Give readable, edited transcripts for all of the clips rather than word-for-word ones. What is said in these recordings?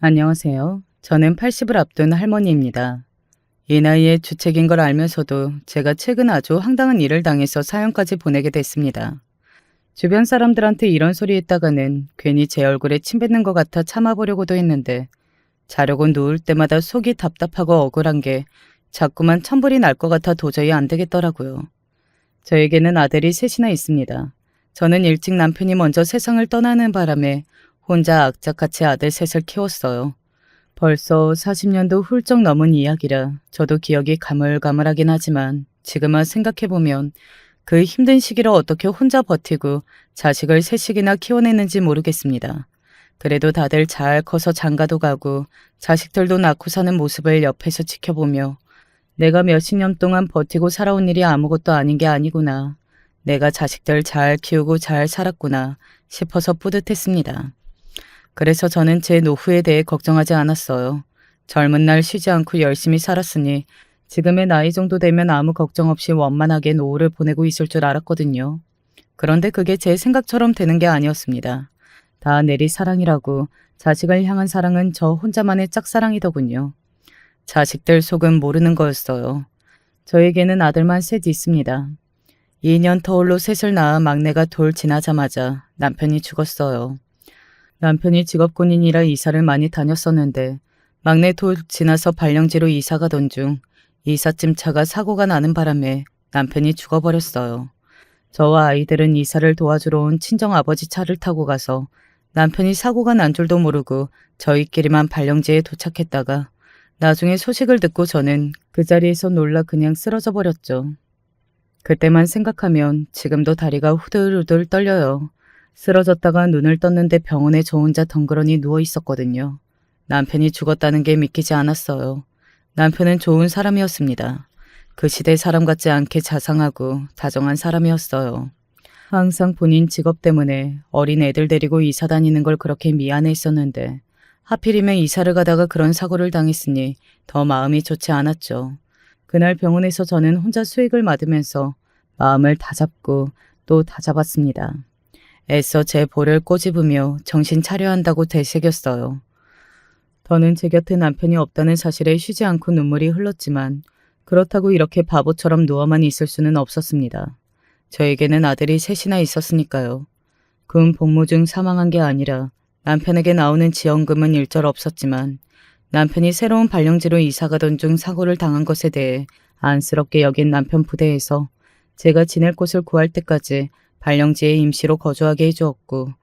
안녕하세요. 저는 80을 앞둔 할머니입니다. 이 나이에 주책인 걸 알면서도 제가 최근 아주 황당한 일을 당해서 사연까지 보내게 됐습니다. 주변 사람들한테 이런 소리 했다가는 괜히 제 얼굴에 침 뱉는 것 같아 참아보려고도 했는데 자려고 누울 때마다 속이 답답하고 억울한 게 자꾸만 천불이 날 것 같아 도저히 안 되겠더라고요. 저에게는 아들이 셋이나 있습니다. 저는 일찍 남편이 먼저 세상을 떠나는 바람에 혼자 악착같이 아들 셋을 키웠어요. 벌써 40년도 훌쩍 넘은 이야기라 저도 기억이 가물가물하긴 하지만 지금은 생각해보면 그 힘든 시기를 어떻게 혼자 버티고 자식을 셋씩이나 키워냈는지 모르겠습니다. 그래도 다들 잘 커서 장가도 가고 자식들도 낳고 사는 모습을 옆에서 지켜보며 내가 몇십 년 동안 버티고 살아온 일이 아무것도 아닌 게 아니구나. 내가 자식들 잘 키우고 잘 살았구나 싶어서 뿌듯했습니다. 그래서 저는 제 노후에 대해 걱정하지 않았어요. 젊은 날 쉬지 않고 열심히 살았으니 지금의 나이 정도 되면 아무 걱정 없이 원만하게 노후를 보내고 있을 줄 알았거든요. 그런데 그게 제 생각처럼 되는 게 아니었습니다. 다 내리 사랑이라고 자식을 향한 사랑은 저 혼자만의 짝사랑이더군요. 자식들 속은 모르는 거였어요. 저에게는 아들만 셋 있습니다. 2년 터울로 셋을 낳아 막내가 돌 지나자마자 남편이 죽었어요. 남편이 직업군인이라 이사를 많이 다녔었는데 막내 돌 지나서 발령지로 이사 가던 중 이삿짐 차가 사고가 나는 바람에 남편이 죽어버렸어요. 저와 아이들은 이사를 도와주러 온 친정아버지 차를 타고 가서 남편이 사고가 난 줄도 모르고 저희끼리만 발령지에 도착했다가 나중에 소식을 듣고 저는 그 자리에서 놀라 그냥 쓰러져 버렸죠. 그때만 생각하면 지금도 다리가 후들후들 떨려요. 쓰러졌다가 눈을 떴는데 병원에 저 혼자 덩그러니 누워 있었거든요. 남편이 죽었다는 게 믿기지 않았어요. 남편은 좋은 사람이었습니다. 그 시대 사람 같지 않게 자상하고 다정한 사람이었어요. 항상 본인 직업 때문에 어린 애들 데리고 이사 다니는 걸 그렇게 미안해했었는데 하필이면 이사를 가다가 그런 사고를 당했으니 더 마음이 좋지 않았죠. 그날 병원에서 저는 혼자 수액을 맞으면서 마음을 다잡고 또 다잡았습니다. 애써 제 볼을 꼬집으며 정신 차려야 한다고 되새겼어요. 저는 제 곁에 남편이 없다는 사실에 쉬지 않고 눈물이 흘렀지만 그렇다고 이렇게 바보처럼 누워만 있을 수는 없었습니다. 저에게는 아들이 셋이나 있었으니까요. 군 복무 중 사망한 게 아니라 남편에게 나오는 지원금은 일절 없었지만 남편이 새로운 발령지로 이사가던 중 사고를 당한 것에 대해 안쓰럽게 여긴 남편 부대에서 제가 지낼 곳을 구할 때까지 발령지에 임시로 거주하게 해주었고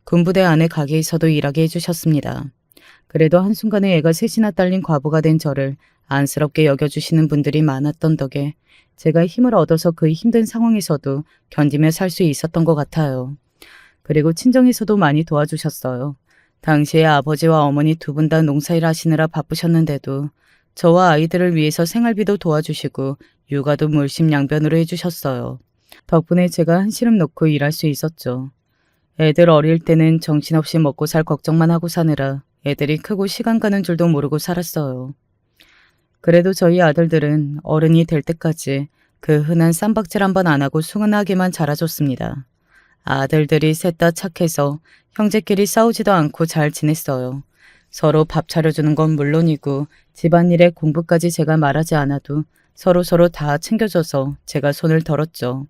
군부대 안에 가게에서도 일하게 해주셨습니다. 그래도 한순간에 애가 셋이나 딸린 과부가 된 저를 안쓰럽게 여겨주시는 분들이 많았던 덕에 제가 힘을 얻어서 그 힘든 상황에서도 견디며 살 수 있었던 것 같아요. 그리고 친정에서도 많이 도와주셨어요. 당시에 아버지와 어머니 두 분 다 농사일 하시느라 바쁘셨는데도 저와 아이들을 위해서 생활비도 도와주시고 육아도 물심양변으로 해주셨어요. 덕분에 제가 한시름 놓고 일할 수 있었죠. 애들 어릴 때는 정신없이 먹고 살 걱정만 하고 사느라 애들이 크고 시간 가는 줄도 모르고 살았어요. 그래도 저희 아들들은 어른이 될 때까지 그 흔한 쌈박질 한번 안 하고 순하게만 자라줬습니다. 아들들이 셋 다 착해서 형제끼리 싸우지도 않고 잘 지냈어요. 서로 밥 차려주는 건 물론이고 집안일에 공부까지 제가 말하지 않아도 서로서로 다 챙겨줘서 제가 손을 덜었죠.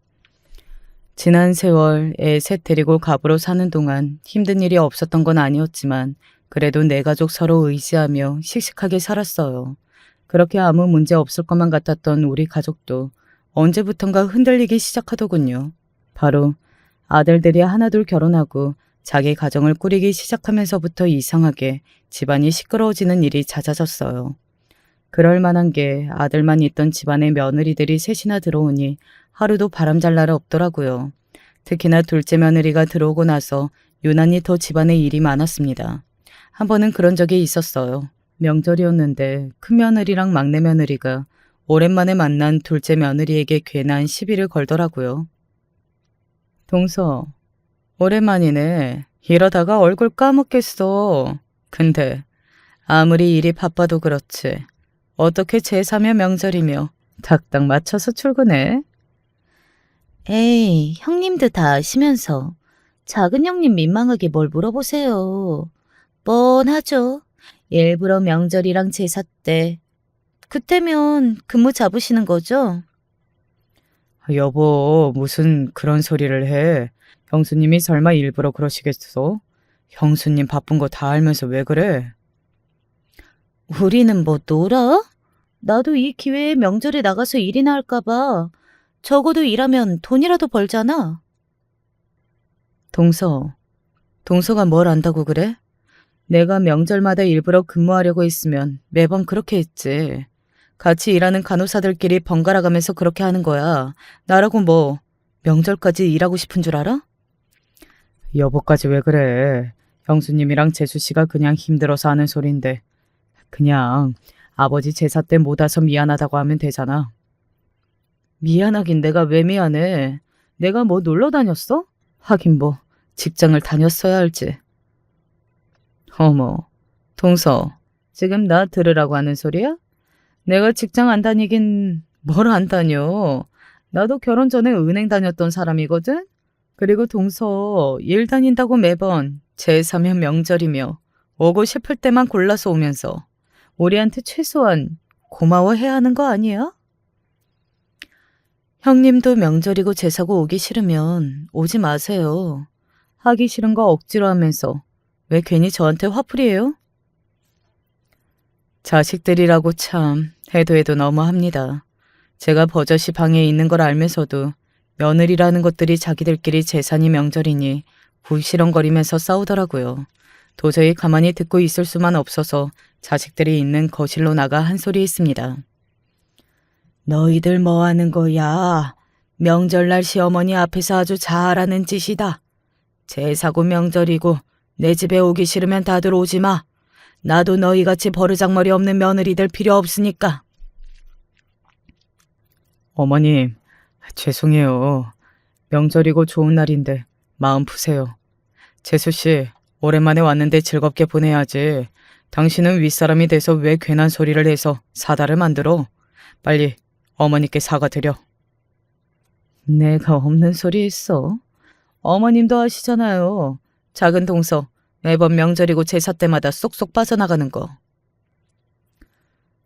지난 세월 애 셋 데리고 갑으로 사는 동안 힘든 일이 없었던 건 아니었지만 그래도 내 가족 서로 의지하며 씩씩하게 살았어요. 그렇게 아무 문제 없을 것만 같았던 우리 가족도 언제부턴가 흔들리기 시작하더군요. 바로 아들들이 하나둘 결혼하고 자기 가정을 꾸리기 시작하면서부터 이상하게 집안이 시끄러워지는 일이 잦아졌어요. 그럴 만한 게 아들만 있던 집안에 며느리들이 셋이나 들어오니 하루도 바람잘 날 없더라고요. 특히나 둘째 며느리가 들어오고 나서 유난히 더 집안에 일이 많았습니다. 한 번은 그런 적이 있었어요. 명절이었는데 큰 며느리랑 막내 며느리가 오랜만에 만난 둘째 며느리에게 괜한 시비를 걸더라고요. 동서, 오랜만이네. 이러다가 얼굴 까먹겠어. 근데 아무리 일이 바빠도 그렇지. 어떻게 제3의 명절이며 딱딱 맞춰서 출근해? 에이, 형님도 다 아시면서 작은 형님 민망하게 뭘 물어보세요. 뻔하죠. 일부러 명절이랑 제사 때. 그때면 근무 잡으시는 거죠? 여보, 무슨 그런 소리를 해. 형수님이 설마 일부러 그러시겠어? 형수님 바쁜 거 다 알면서 왜 그래? 우리는 뭐 놀아? 나도 이 기회에 명절에 나가서 일이나 할까 봐. 적어도 일하면 돈이라도 벌잖아. 동서가 뭘 안다고 그래? 내가 명절마다 일부러 근무하려고 했으면 매번 그렇게 했지. 같이 일하는 간호사들끼리 번갈아 가면서 그렇게 하는 거야. 나라고 뭐 명절까지 일하고 싶은 줄 알아? 여보까지 왜 그래? 형수님이랑 재수 씨가 그냥 힘들어서 하는 소린데 그냥 아버지 제사 때 못 와서 미안하다고 하면 되잖아. 미안하긴 내가 왜 미안해? 내가 뭐 놀러 다녔어? 하긴 뭐 직장을 다녔어야 할지. 어머, 동서, 지금 나 들으라고 하는 소리야? 내가 직장 안 다니긴 뭘 안 다녀. 나도 결혼 전에 은행 다녔던 사람이거든? 그리고 동서, 일 다닌다고 매번 제사면 명절이며 오고 싶을 때만 골라서 오면서 우리한테 최소한 고마워해야 하는 거 아니야? 형님도 명절이고 제사고 오기 싫으면 오지 마세요. 하기 싫은 거 억지로 하면서 왜 괜히 저한테 화풀이해요? 자식들이라고 참 해도 너무합니다. 제가 버젓이 방에 있는 걸 알면서도 며느리라는 것들이 자기들끼리 제사니 명절이니 구시렁거리면서 싸우더라고요. 도저히 가만히 듣고 있을 수만 없어서 자식들이 있는 거실로 나가 한 소리 했습니다. 너희들 뭐 하는 거야? 명절날 시어머니 앞에서 아주 잘하는 짓이다. 제사고 명절이고 내 집에 오기 싫으면 다들 오지 마. 나도 너희같이 버르장머리 없는 며느리들 필요 없으니까. 어머님, 죄송해요. 명절이고 좋은 날인데 마음 푸세요. 재수씨, 오랜만에 왔는데 즐겁게 보내야지. 당신은 윗사람이 돼서 왜 괜한 소리를 해서 사다를 만들어? 빨리 어머니께 사과드려. 내가 없는 소리 했어? 어머님도 아시잖아요. 작은 동서, 매번 명절이고 제사 때마다 쏙쏙 빠져나가는 거.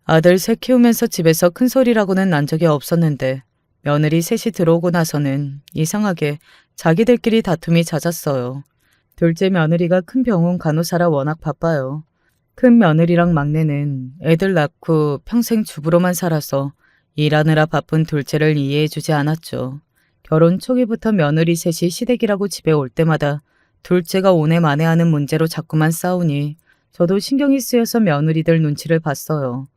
아들 셋 키우면서 집에서 큰 소리라고는 난 적이 없었는데 며느리 셋이 들어오고 나서는 이상하게 자기들끼리 다툼이 잦았어요. 둘째 며느리가 큰 병원 간호사라 워낙 바빠요. 큰 며느리랑 막내는 애들 낳고 평생 주부로만 살아서 일하느라 바쁜 둘째를 이해해주지 않았죠. 결혼 초기부터 며느리 셋이 시댁이라고 집에 올 때마다 둘째가 오네 마네 하는 문제로 자꾸만 싸우니 저도 신경이 쓰여서 며느리들 눈치를 봤어요.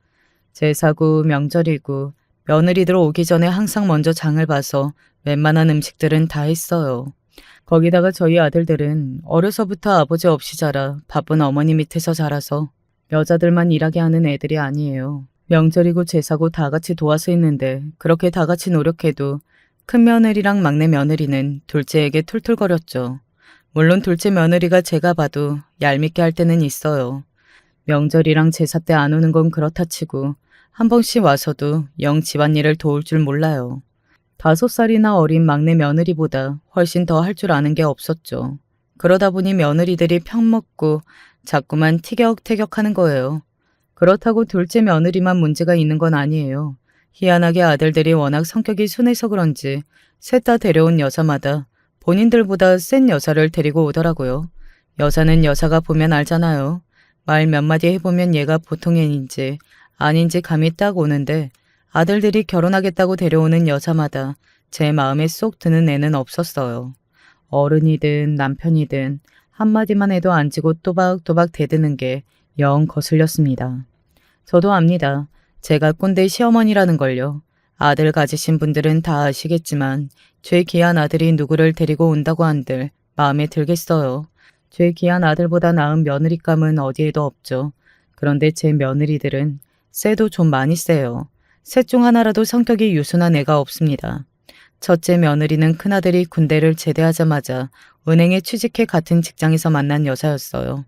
제사고 명절이고 며느리들 오기 전에 항상 먼저 장을 봐서 웬만한 음식들은 다 했어요. 거기다가 저희 아들들은 어려서부터 아버지 없이 자라 바쁜 어머니 밑에서 자라서 여자들만 일하게 하는 애들이 아니에요. 명절이고 제사고 다 같이 도와서 있는데 그렇게 다 같이 노력해도 큰 며느리랑 막내 며느리는 둘째에게 툴툴거렸죠. 물론 둘째 며느리가 제가 봐도 얄밉게 할 때는 있어요. 명절이랑 제사 때 안 오는 건 그렇다 치고 한 번씩 와서도 영 집안일을 도울 줄 몰라요. 5살이나 어린 막내 며느리보다 훨씬 더 할 줄 아는 게 없었죠. 그러다 보니 며느리들이 편먹고 자꾸만 티격태격하는 거예요. 그렇다고 둘째 며느리만 문제가 있는 건 아니에요. 희한하게 아들들이 워낙 성격이 순해서 그런지 셋 다 데려온 여자마다 본인들보다 센 여자를 데리고 오더라고요. 여자는 여자가 보면 알잖아요. 말 몇 마디 해보면 얘가 보통 애인지 아닌지 감이 딱 오는데 아들들이 결혼하겠다고 데려오는 여자마다 제 마음에 쏙 드는 애는 없었어요. 어른이든 남편이든 한마디만 해도 안 지고 또박또박 대드는 게 영 거슬렸습니다. 저도 압니다. 제가 꼰대 시어머니라는 걸요. 아들 가지신 분들은 다 아시겠지만 죄 귀한 아들이 누구를 데리고 온다고 한들 마음에 들겠어요. 죄 귀한 아들보다 나은 며느리감은 어디에도 없죠. 그런데 제 며느리들은 쎄도 좀 많이 쎄요. 셋 중 하나라도 성격이 유순한 애가 없습니다. 첫째 며느리는 큰아들이 군대를 제대하자마자 은행에 취직해 같은 직장에서 만난 여자였어요.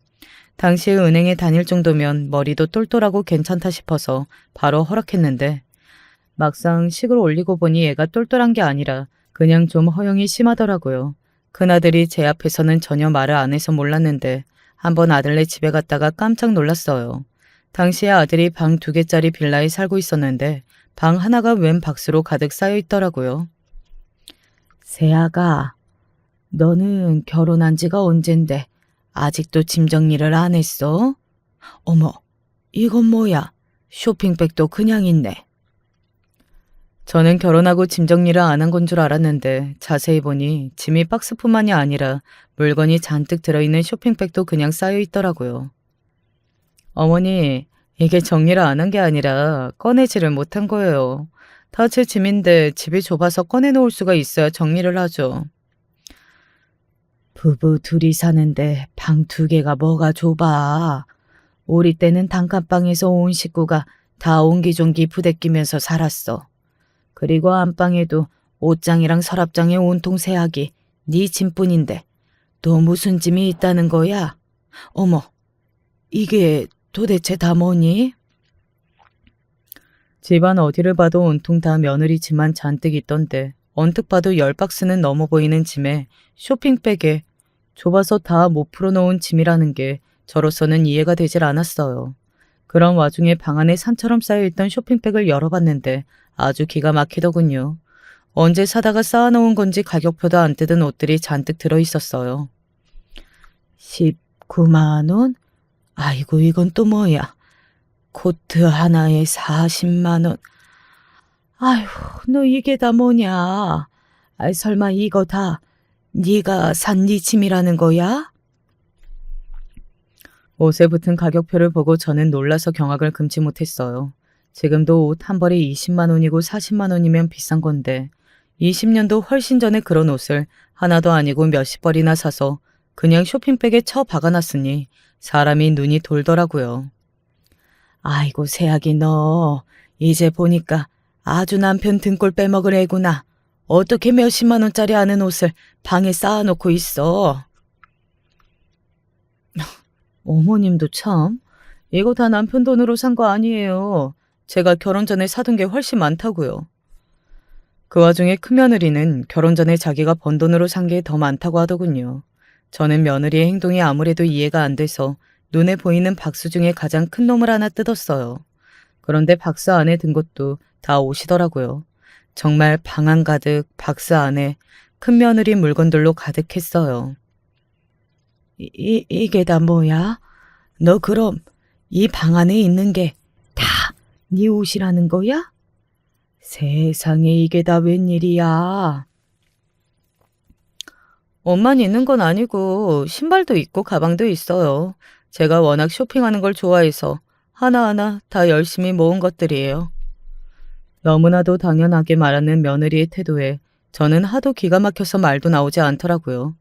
당시에 은행에 다닐 정도면 머리도 똘똘하고 괜찮다 싶어서 바로 허락했는데 막상 식을 올리고 보니 얘가 똘똘한 게 아니라 그냥 좀 허영이 심하더라고요. 큰아들이 제 앞에서는 전혀 말을 안 해서 몰랐는데 한번 아들네 집에 갔다가 깜짝 놀랐어요. 당시에 아들이 방 2개짜리 빌라에 살고 있었는데 방 하나가 웬 박스로 가득 쌓여 있더라고요. 세아가, 너는 결혼한 지가 언젠데 아직도 짐 정리를 안 했어? 어머, 이건 뭐야? 쇼핑백도 그냥 있네. 저는 결혼하고 짐 정리를 안 한 건 줄 알았는데 자세히 보니 짐이 박스뿐만이 아니라 물건이 잔뜩 들어있는 쇼핑백도 그냥 쌓여 있더라고요. 어머니, 이게 정리를 안 한 게 아니라 꺼내지를 못한 거예요. 다 제 짐인데 집이 좁아서 꺼내놓을 수가 있어야 정리를 하죠. 부부 둘이 사는데 방 2개가 뭐가 좁아. 우리 때는 단칸방에서 온 식구가 다 옹기종기 부대끼면서 살았어. 그리고 안방에도 옷장이랑 서랍장에 온통 새하기 네 짐뿐인데 또 무슨 짐이 있다는 거야? 어머, 이게 도대체 다 뭐니? 집안 어디를 봐도 온통 다 며느리 짐만 잔뜩 있던데 언뜻 봐도 10박스는 넘어 보이는 짐에 쇼핑백에 좁아서 다 못 풀어놓은 짐이라는 게 저로서는 이해가 되질 않았어요. 그런 와중에 방 안에 산처럼 쌓여있던 쇼핑백을 열어봤는데 아주 기가 막히더군요. 언제 사다가 쌓아놓은 건지 가격표도 안 뜯은 옷들이 잔뜩 들어있었어요. 19만 원? 아이고, 이건 또 뭐야? 코트 하나에 40만 원. 아휴, 너 이게 다 뭐냐? 아이, 설마 이거 다 네가 산 네 짐이라는 거야? 옷에 붙은 가격표를 보고 저는 놀라서 경악을 금치 못했어요. 지금도 옷 한 벌에 20만 원이고 40만 원이면 비싼 건데 20년도 훨씬 전에 그런 옷을 하나도 아니고 몇십 벌이나 사서 그냥 쇼핑백에 쳐 박아놨으니 사람이 눈이 돌더라고요. 아이고, 새아기 너 이제 보니까 아주 남편 등골 빼먹을 애구나. 어떻게 몇십만 원짜리 하는 옷을 방에 쌓아놓고 있어? 어머님도 참, 이거 다 남편 돈으로 산 거 아니에요. 제가 결혼 전에 사둔 게 훨씬 많다고요. 그 와중에 큰며느리는 결혼 전에 자기가 번 돈으로 산 게 더 많다고 하더군요. 저는 며느리의 행동이 아무래도 이해가 안 돼서 눈에 보이는 박스 중에 가장 큰 놈을 하나 뜯었어요. 그런데 박스 안에 든 것도 다 옷이더라고요. 정말 방 안 가득 박스 안에 큰며느리 물건들로 가득했어요. 이게 다 뭐야? 너 그럼 이 방 안에 있는 게 다 네 옷이라는 거야? 세상에, 이게 다 웬일이야? 옷만 있는 건 아니고 신발도 있고 가방도 있어요. 제가 워낙 쇼핑하는 걸 좋아해서 하나하나 다 열심히 모은 것들이에요. 너무나도 당연하게 말하는 며느리의 태도에 저는 하도 기가 막혀서 말도 나오지 않더라고요.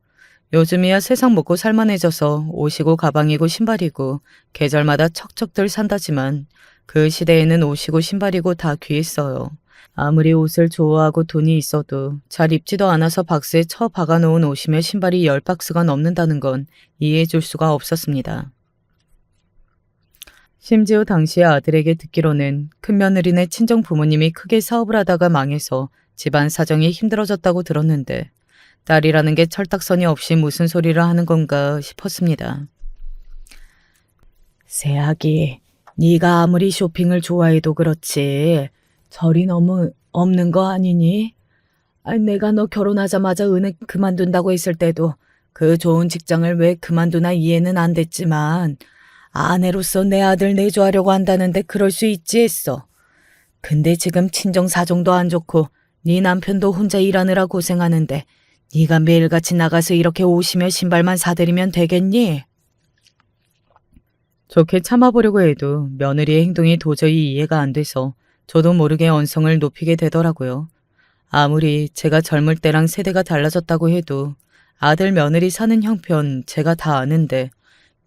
요즘이야 세상 먹고 살만해져서 옷이고 가방이고 신발이고 계절마다 척척들 산다지만 그 시대에는 옷이고 신발이고 다 귀했어요. 아무리 옷을 좋아하고 돈이 있어도 잘 입지도 않아서 박스에 쳐 박아놓은 옷이며 신발이 10박스가 넘는다는 건 이해해 줄 수가 없었습니다. 심지어 당시에 아들에게 듣기로는 큰며느리네 친정 부모님이 크게 사업을 하다가 망해서 집안 사정이 힘들어졌다고 들었는데 딸이라는 게 철딱서니 없이 무슨 소리를 하는 건가 싶었습니다. 새아기, 네가 아무리 쇼핑을 좋아해도 그렇지 절이 너무 없는 거 아니니? 내가 너 결혼하자마자 은행 그만둔다고 했을 때도 그 좋은 직장을 왜 그만두나 이해는 안 됐지만 아내로서 내 아들 내조하려고 한다는데 그럴 수 있지 했어. 근데 지금 친정 사정도 안 좋고 네 남편도 혼자 일하느라 고생하는데 네가 매일같이 나가서 이렇게 옷이며 신발만 사들이면 되겠니? 좋게 참아보려고 해도 며느리의 행동이 도저히 이해가 안 돼서 저도 모르게 언성을 높이게 되더라고요. 아무리 제가 젊을 때랑 세대가 달라졌다고 해도 아들 며느리 사는 형편 제가 다 아는데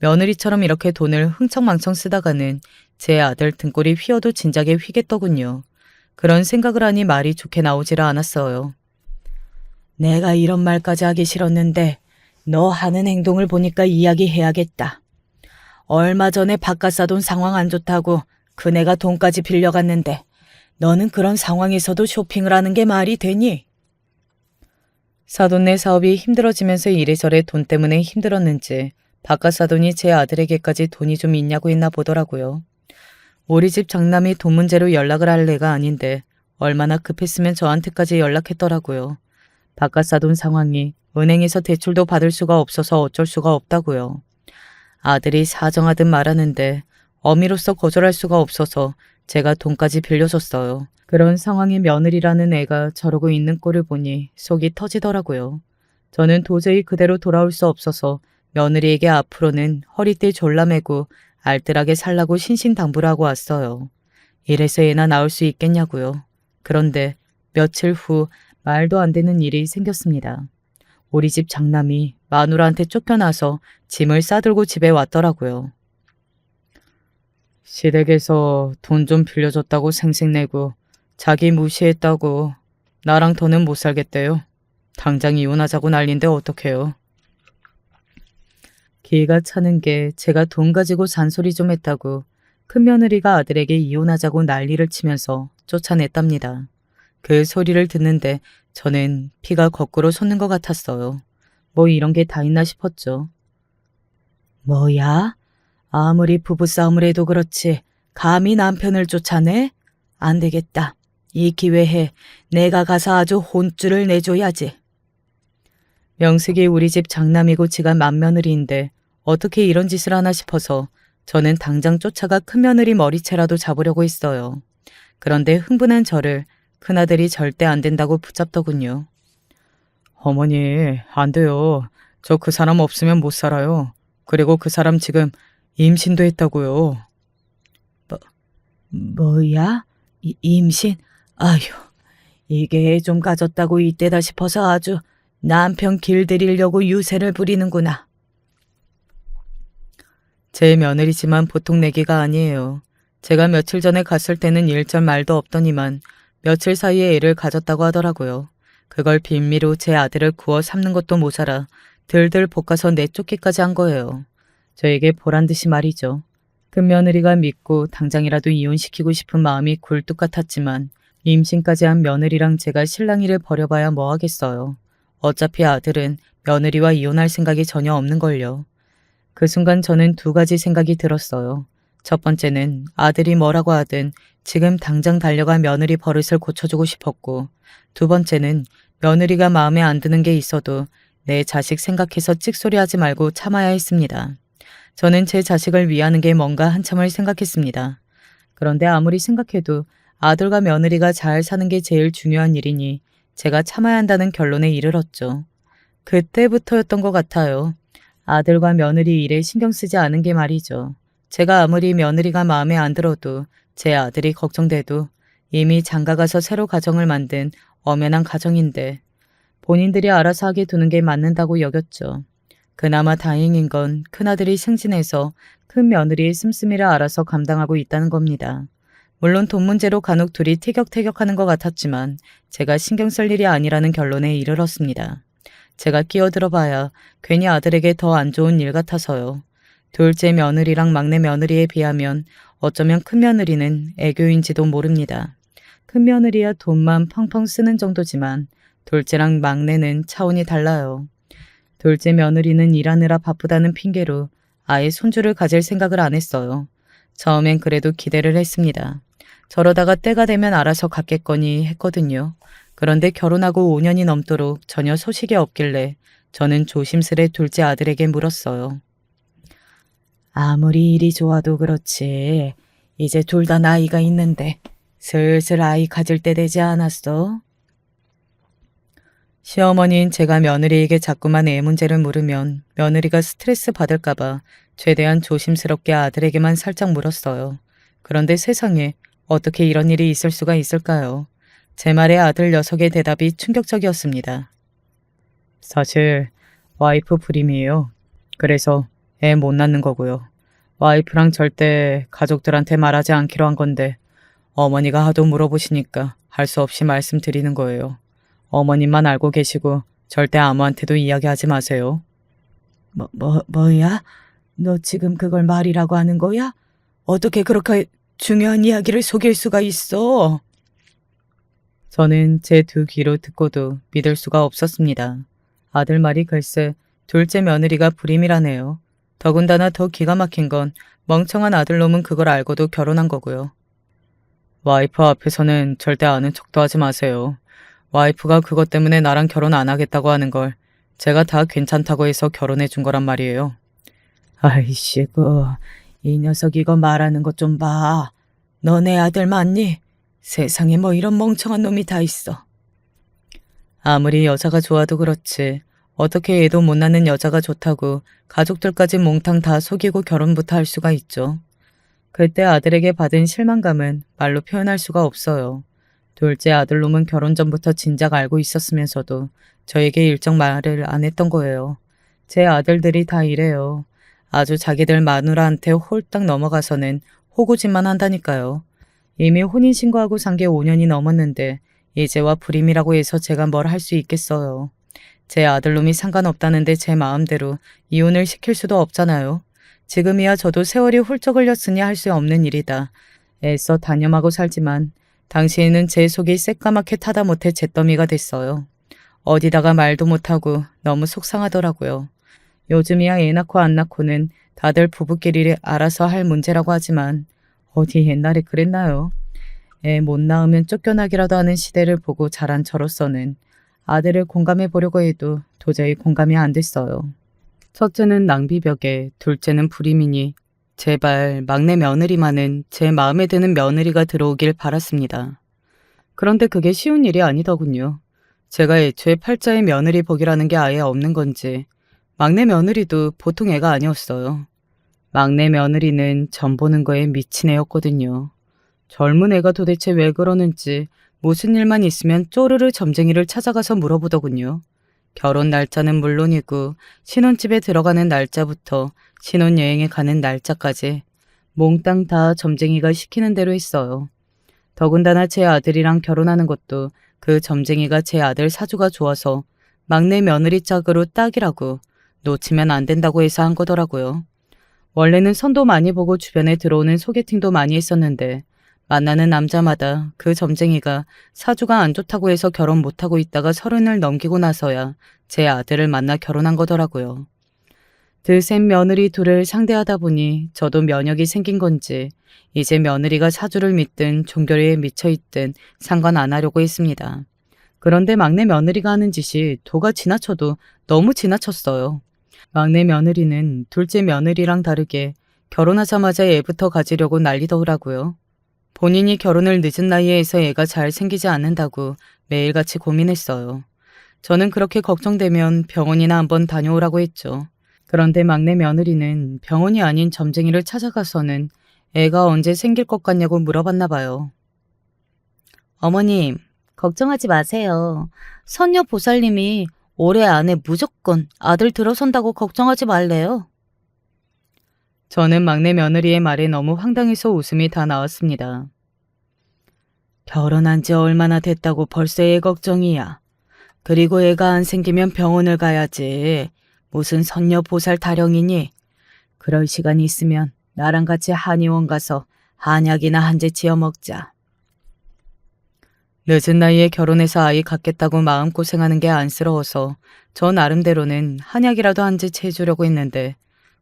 며느리처럼 이렇게 돈을 흥청망청 쓰다가는 제 아들 등골이 휘어도 진작에 휘겠더군요. 그런 생각을 하니 말이 좋게 나오지를 않았어요. 내가 이런 말까지 하기 싫었는데 너 하는 행동을 보니까 이야기해야겠다. 얼마 전에 바깥 사돈 상황 안 좋다고 그네가 돈까지 빌려갔는데 너는 그런 상황에서도 쇼핑을 하는 게 말이 되니? 사돈네 사업이 힘들어지면서 이래저래 돈 때문에 힘들었는지 바깥 사돈이 제 아들에게까지 돈이 좀 있냐고 했나 보더라고요. 우리 집 장남이 돈 문제로 연락을 할 애가 아닌데 얼마나 급했으면 저한테까지 연락했더라고요. 바깥 사돈 상황이 은행에서 대출도 받을 수가 없어서 어쩔 수가 없다고요. 아들이 사정하듯 말하는데 어미로서 거절할 수가 없어서 제가 돈까지 빌려줬어요. 그런 상황의 며느리라는 애가 저러고 있는 꼴을 보니 속이 터지더라고요. 저는 도저히 그대로 돌아올 수 없어서 며느리에게 앞으로는 허리띠 졸라매고 알뜰하게 살라고 신신당부를 하고 왔어요. 이래서 애나 낳을 수 있겠냐고요. 그런데 며칠 후 말도 안 되는 일이 생겼습니다. 우리 집 장남이 마누라한테 쫓겨나서 짐을 싸들고 집에 왔더라고요. 시댁에서 돈 좀 빌려줬다고 생색내고 자기 무시했다고 나랑 더는 못 살겠대요. 당장 이혼하자고 난린데 어떡해요. 기가 차는 게 제가 돈 가지고 잔소리 좀 했다고 큰며느리가 아들에게 이혼하자고 난리를 치면서 쫓아냈답니다. 그 소리를 듣는데 저는 피가 거꾸로 솟는 것 같았어요. 뭐 이런 게 다 있나 싶었죠. 뭐야? 아무리 부부싸움을 해도 그렇지 감히 남편을 쫓아내? 안 되겠다. 이 기회에 내가 가서 아주 혼쭐을 내줘야지. 명색이 우리 집 장남이고 지가 맏며느리인데 어떻게 이런 짓을 하나 싶어서 저는 당장 쫓아가 큰며느리 머리채라도 잡으려고 했어요. 그런데 흥분한 저를 큰아들이 절대 안 된다고 붙잡더군요. 어머니, 안 돼요. 저 그 사람 없으면 못 살아요. 그리고 그 사람 지금 임신도 했다고요. 뭐야? 임신? 아휴, 이게 애 좀 가졌다고 이때다 싶어서 아주 남편 길들이려고 유세를 부리는구나. 제 며느리지만 보통 내기가 아니에요. 제가 며칠 전에 갔을 때는 일절 말도 없더니만 며칠 사이에 애를 가졌다고 하더라고요. 그걸 빌미로 제 아들을 구워 삶는 것도 모자라 들들 볶아서 내쫓기까지 한 거예요. 저에게 보란듯이 말이죠. 큰며느리가 믿고 당장이라도 이혼시키고 싶은 마음이 굴뚝 같았지만 임신까지 한 며느리랑 제가 실랑이를 벌여봐야 뭐 하겠어요. 어차피 아들은 며느리와 이혼할 생각이 전혀 없는걸요. 그 순간 저는 두 가지 생각이 들었어요. 첫 번째는 아들이 뭐라고 하든 지금 당장 달려가 며느리 버릇을 고쳐주고 싶었고, 두 번째는 며느리가 마음에 안 드는 게 있어도 내 자식 생각해서 찍소리하지 말고 참아야 했습니다. 저는 제 자식을 위하는 게 뭔가 한참을 생각했습니다. 그런데 아무리 생각해도 아들과 며느리가 잘 사는 게 제일 중요한 일이니 제가 참아야 한다는 결론에 이르렀죠. 그때부터였던 것 같아요. 아들과 며느리 일에 신경 쓰지 않은 게 말이죠. 제가 아무리 며느리가 마음에 안 들어도 제 아들이 걱정돼도 이미 장가가서 새로 가정을 만든 엄연한 가정인데 본인들이 알아서 하게 두는 게 맞는다고 여겼죠. 그나마 다행인 건 큰아들이 승진해서 큰 며느리의 씀씀이를 알아서 감당하고 있다는 겁니다. 물론 돈 문제로 간혹 둘이 티격태격하는 것 같았지만 제가 신경 쓸 일이 아니라는 결론에 이르렀습니다. 제가 끼어들어봐야 괜히 아들에게 더 안 좋은 일 같아서요. 둘째 며느리랑 막내 며느리에 비하면 어쩌면 큰 며느리는 애교인지도 모릅니다. 큰 며느리야 돈만 펑펑 쓰는 정도지만 둘째랑 막내는 차원이 달라요. 둘째 며느리는 일하느라 바쁘다는 핑계로 아예 손주를 가질 생각을 안 했어요. 처음엔 그래도 기대를 했습니다. 저러다가 때가 되면 알아서 갖겠거니 했거든요. 그런데 결혼하고 5년이 넘도록 전혀 소식이 없길래 저는 조심스레 둘째 아들에게 물었어요. 아무리 일이 좋아도 그렇지. 이제 둘 다 나이가 있는데 슬슬 아이 가질 때 되지 않았어? 시어머니인 제가 며느리에게 자꾸만 애 문제를 물으면 며느리가 스트레스 받을까봐 최대한 조심스럽게 아들에게만 살짝 물었어요. 그런데 세상에 어떻게 이런 일이 있을 수가 있을까요? 제 말에 아들 녀석의 대답이 충격적이었습니다. 사실 와이프 불임이에요. 그래서 애 못 낳는 거고요. 와이프랑 절대 가족들한테 말하지 않기로 한 건데 어머니가 하도 물어보시니까 할 수 없이 말씀드리는 거예요. 어머님만 알고 계시고 절대 아무한테도 이야기하지 마세요. 뭐야? 너 지금 그걸 말이라고 하는 거야? 어떻게 그렇게 중요한 이야기를 속일 수가 있어? 저는 제 두 귀로 듣고도 믿을 수가 없었습니다. 아들 말이 글쎄 둘째 며느리가 불임이라네요. 더군다나 더 기가 막힌 건 멍청한 아들놈은 그걸 알고도 결혼한 거고요. 와이프 앞에서는 절대 아는 척도 하지 마세요. 와이프가 그것 때문에 나랑 결혼 안 하겠다고 하는 걸 제가 다 괜찮다고 해서 결혼해 준 거란 말이에요. 아이씨고, 이 녀석 이거 말하는 것 좀 봐. 너네 아들 맞니? 세상에 뭐 이런 멍청한 놈이 다 있어. 아무리 여자가 좋아도 그렇지. 어떻게 애도 못 낳는 여자가 좋다고 가족들까지 몽탕 다 속이고 결혼부터 할 수가 있죠. 그때 아들에게 받은 실망감은 말로 표현할 수가 없어요. 둘째 아들놈은 결혼 전부터 진작 알고 있었으면서도 저에게 일정 말을 안 했던 거예요. 제 아들들이 다 이래요. 아주 자기들 마누라한테 홀딱 넘어가서는 호구짓만 한다니까요. 이미 혼인신고하고 산 게 5년이 넘었는데 이제와 불임이라고 해서 제가 뭘 할 수 있겠어요. 제 아들놈이 상관없다는데 제 마음대로 이혼을 시킬 수도 없잖아요. 지금이야 저도 세월이 훌쩍 흘렸으니 할 수 없는 일이다. 애써 단념하고 살지만 당시에는 제 속이 새까맣게 타다 못해 잿더미가 됐어요. 어디다가 말도 못하고 너무 속상하더라고요. 요즘이야 애 낳고 안 낳고는 다들 부부끼리 알아서 할 문제라고 하지만 어디 옛날에 그랬나요? 애 못 낳으면 쫓겨나기라도 하는 시대를 보고 자란 저로서는 아들을 공감해 보려고 해도 도저히 공감이 안 됐어요. 첫째는 낭비벽에, 둘째는 불임이니 제발 막내 며느리만은 제 마음에 드는 며느리가 들어오길 바랐습니다. 그런데 그게 쉬운 일이 아니더군요. 제가 애초에 팔자의 며느리 복이라는 게 아예 없는 건지 막내 며느리도 보통 애가 아니었어요. 막내 며느리는 전 보는 거에 미친 애였거든요. 젊은 애가 도대체 왜 그러는지 무슨 일만 있으면 쪼르르 점쟁이를 찾아가서 물어보더군요. 결혼 날짜는 물론이고 신혼집에 들어가는 날짜부터 신혼여행에 가는 날짜까지 몽땅 다 점쟁이가 시키는 대로 했어요. 더군다나 제 아들이랑 결혼하는 것도 그 점쟁이가 제 아들 사주가 좋아서 막내 며느리 짝으로 딱이라고 놓치면 안 된다고 해서 한 거더라고요. 원래는 선도 많이 보고 주변에 들어오는 소개팅도 많이 했었는데 만나는 남자마다 그 점쟁이가 사주가 안 좋다고 해서 결혼 못하고 있다가 30을 넘기고 나서야 제 아들을 만나 결혼한 거더라고요. 드센 며느리 둘을 상대하다 보니 저도 면역이 생긴 건지 이제 며느리가 사주를 믿든 종교에 미쳐있든 상관 안 하려고 했습니다. 그런데 막내 며느리가 하는 짓이 도가 지나쳐도 너무 지나쳤어요. 막내 며느리는 둘째 며느리랑 다르게 결혼하자마자 애부터 가지려고 난리더라고요. 본인이 결혼을 늦은 나이에 해서 애가 잘 생기지 않는다고 매일같이 고민했어요. 저는 그렇게 걱정되면 병원이나 한번 다녀오라고 했죠. 그런데 막내 며느리는 병원이 아닌 점쟁이를 찾아가서는 애가 언제 생길 것 같냐고 물어봤나 봐요. 어머님, 걱정하지 마세요. 선녀 보살님이 올해 안에 무조건 아들 들어선다고 걱정하지 말래요. 저는 막내 며느리의 말에 너무 황당해서 웃음이 다 나왔습니다. 결혼한 지 얼마나 됐다고 벌써 애 걱정이야. 그리고 애가 안 생기면 병원을 가야지. 무슨 선녀 보살 타령이니? 그럴 시간이 있으면 나랑 같이 한의원 가서 한약이나 한 제 지어 먹자. 늦은 나이에 결혼해서 아이 갖겠다고 마음고생하는 게 안쓰러워서 저 나름대로는 한약이라도 한 제 채주려고 했는데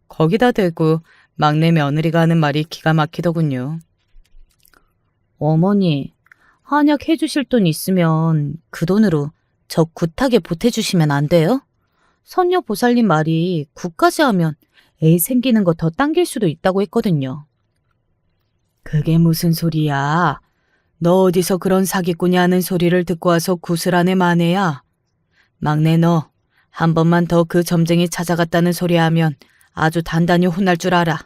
거기다 대고 막내 며느리가 하는 말이 기가 막히더군요. 어머니, 한약 해주실 돈 있으면 그 돈으로 저 굿하게 보태주시면 안 돼요? 선녀 보살님 말이 굿까지 하면 애 생기는 거 더 당길 수도 있다고 했거든요. 그게 무슨 소리야? 너 어디서 그런 사기꾼이 하는 소리를 듣고 와서 굿을 하네 마네야? 막내 너, 한 번만 더 그 점쟁이 찾아갔다는 소리 하면 아주 단단히 혼날 줄 알아.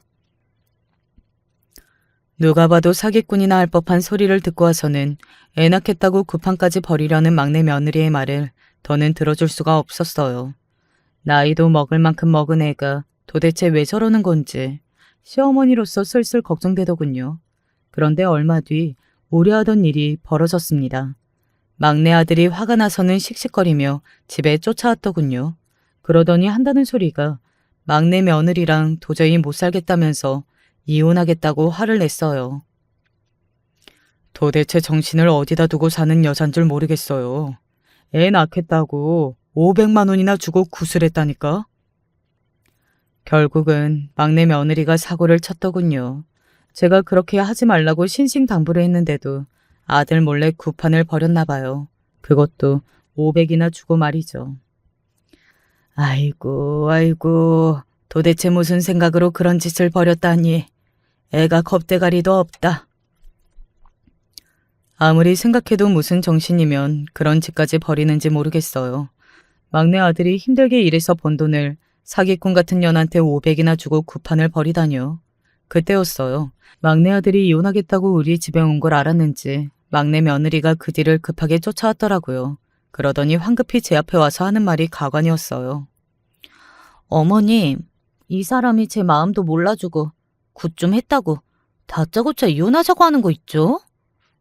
누가 봐도 사기꾼이나 할 법한 소리를 듣고 와서는 애 낳겠다고 구판까지 버리려는 막내 며느리의 말을 더는 들어줄 수가 없었어요. 나이도 먹을 만큼 먹은 애가 도대체 왜 저러는 건지 시어머니로서 슬슬 걱정되더군요. 그런데 얼마 뒤 우려하던 일이 벌어졌습니다. 막내 아들이 화가 나서는 씩씩거리며 집에 쫓아왔더군요. 그러더니 한다는 소리가 막내 며느리랑 도저히 못 살겠다면서 이혼하겠다고 화를 냈어요. 도대체 정신을 어디다 두고 사는 여잔 줄 모르겠어요. 애 낳겠다고 500만 원이나 주고 구슬했다니까. 결국은 막내 며느리가 사고를 쳤더군요. 제가 그렇게 하지 말라고 신신당부를 했는데도 아들 몰래 구판을 벌였나 봐요. 그것도 500이나 주고 말이죠. 아이고, 아이고, 도대체 무슨 생각으로 그런 짓을 벌였다니. 애가 겁대가리도 없다. 아무리 생각해도 무슨 정신이면 그런 짓까지 벌이는지 모르겠어요. 막내 아들이 힘들게 일해서 번 돈을 사기꾼 같은 년한테 500이나 주고 구판을 벌이다니요. 그때였어요. 막내 아들이 이혼하겠다고 우리 집에 온 걸 알았는지 막내 며느리가 그 뒤를 급하게 쫓아왔더라고요. 그러더니 황급히 제 앞에 와서 하는 말이 가관이었어요. 어머님, 이 사람이 제 마음도 몰라주고 굿 좀 했다고 다짜고짜 이혼하자고 하는 거 있죠?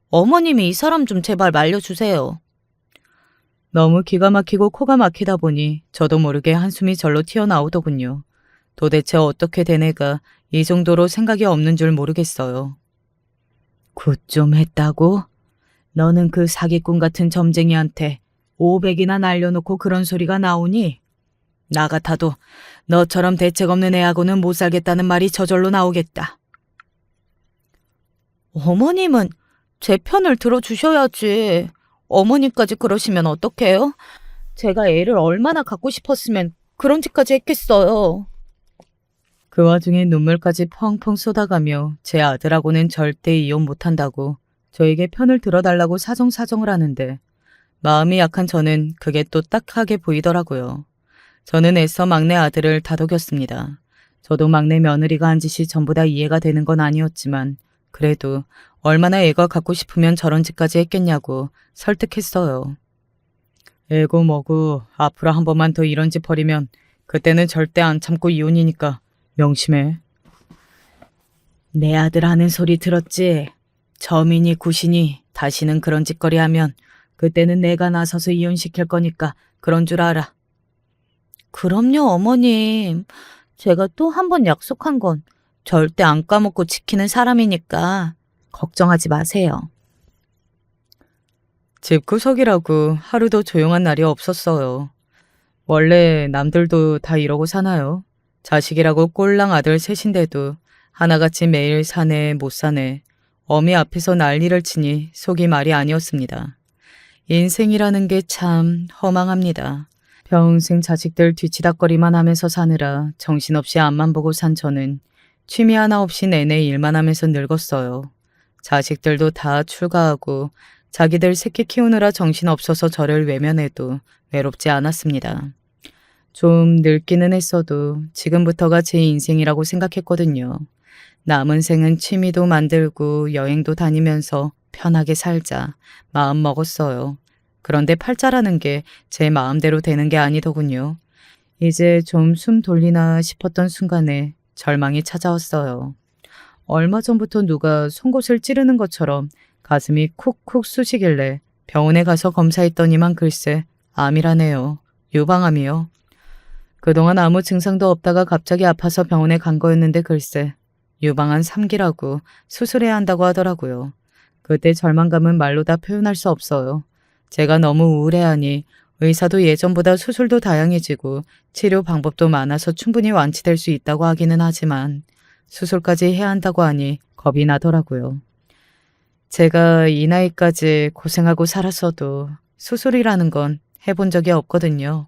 어머님이 이 사람 좀 제발 말려주세요. 너무 기가 막히고 코가 막히다 보니 저도 모르게 한숨이 절로 튀어나오더군요. 도대체 어떻게 된 애가 이 정도로 생각이 없는 줄 모르겠어요. 굿 좀 했다고? 너는 그 사기꾼 같은 점쟁이한테 500이나 날려놓고 그런 소리가 나오니? 나 같아도 너처럼 대책 없는 애하고는 못 살겠다는 말이 저절로 나오겠다. 어머님은 제 편을 들어주셔야지. 어머님까지 그러시면 어떡해요? 제가 애를 얼마나 갖고 싶었으면 그런 짓까지 했겠어요. 그 와중에 눈물까지 펑펑 쏟아가며 제 아들하고는 절대 이혼 못한다고 저에게 편을 들어달라고 사정사정을 하는데 마음이 약한 저는 그게 또 딱하게 보이더라고요. 저는 애써 막내 아들을 다독였습니다. 저도 막내 며느리가 한 짓이 전부 다 이해가 되는 건 아니었지만 그래도 얼마나 애가 갖고 싶으면 저런 짓까지 했겠냐고 설득했어요. 애고 뭐고 앞으로 한 번만 더 이런 짓 벌이면 그때는 절대 안 참고 이혼이니까 명심해. 내 아들 하는 소리 들었지? 점이니 굿이니 다시는 그런 짓거리 하면 그때는 내가 나서서 이혼시킬 거니까 그런 줄 알아. 그럼요, 어머님. 제가 또 한 번 약속한 건 절대 안 까먹고 지키는 사람이니까 걱정하지 마세요. 집구석이라고 하루도 조용한 날이 없었어요. 원래 남들도 다 이러고 사나요? 자식이라고 꼴랑 아들 셋인데도 하나같이 매일 사네 못 사네 어미 앞에서 난리를 치니 속이 말이 아니었습니다. 인생이라는 게 참 허망합니다. 평생 자식들 뒤치다꺼리만 하면서 사느라 정신없이 앞만 보고 산 저는 취미 하나 없이 내내 일만 하면서 늙었어요. 자식들도 다 출가하고 자기들 새끼 키우느라 정신없어서 저를 외면해도 외롭지 않았습니다. 좀 늙기는 했어도 지금부터가 제 인생이라고 생각했거든요. 남은 생은 취미도 만들고 여행도 다니면서 편하게 살자 마음 먹었어요. 그런데 팔자라는 게 제 마음대로 되는 게 아니더군요. 이제 좀 숨 돌리나 싶었던 순간에 절망이 찾아왔어요. 얼마 전부터 누가 송곳을 찌르는 것처럼 가슴이 쿡쿡 쑤시길래 병원에 가서 검사했더니만 글쎄 암이라네요. 유방암이요. 그동안 아무 증상도 없다가 갑자기 아파서 병원에 간 거였는데 글쎄 유방암 3기라고 수술해야 한다고 하더라고요. 그때 절망감은 말로 다 표현할 수 없어요. 제가 너무 우울해하니 의사도 예전보다 수술도 다양해지고 치료 방법도 많아서 충분히 완치될 수 있다고 하기는 하지만 수술까지 해야 한다고 하니 겁이 나더라고요. 제가 이 나이까지 고생하고 살았어도 수술이라는 건 해본 적이 없거든요.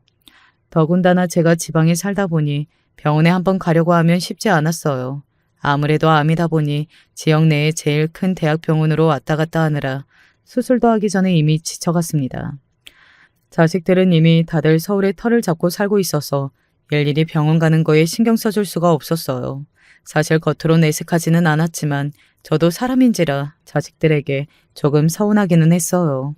더군다나 제가 지방에 살다 보니 병원에 한번 가려고 하면 쉽지 않았어요. 아무래도 암이다 보니 지역 내에 제일 큰 대학병원으로 왔다 갔다 하느라 수술도 하기 전에 이미 지쳐갔습니다. 자식들은 이미 다들 서울에 터를 잡고 살고 있어서 일일이 병원 가는 거에 신경 써줄 수가 없었어요. 사실 겉으로 내색하지는 않았지만 저도 사람인지라 자식들에게 조금 서운하기는 했어요.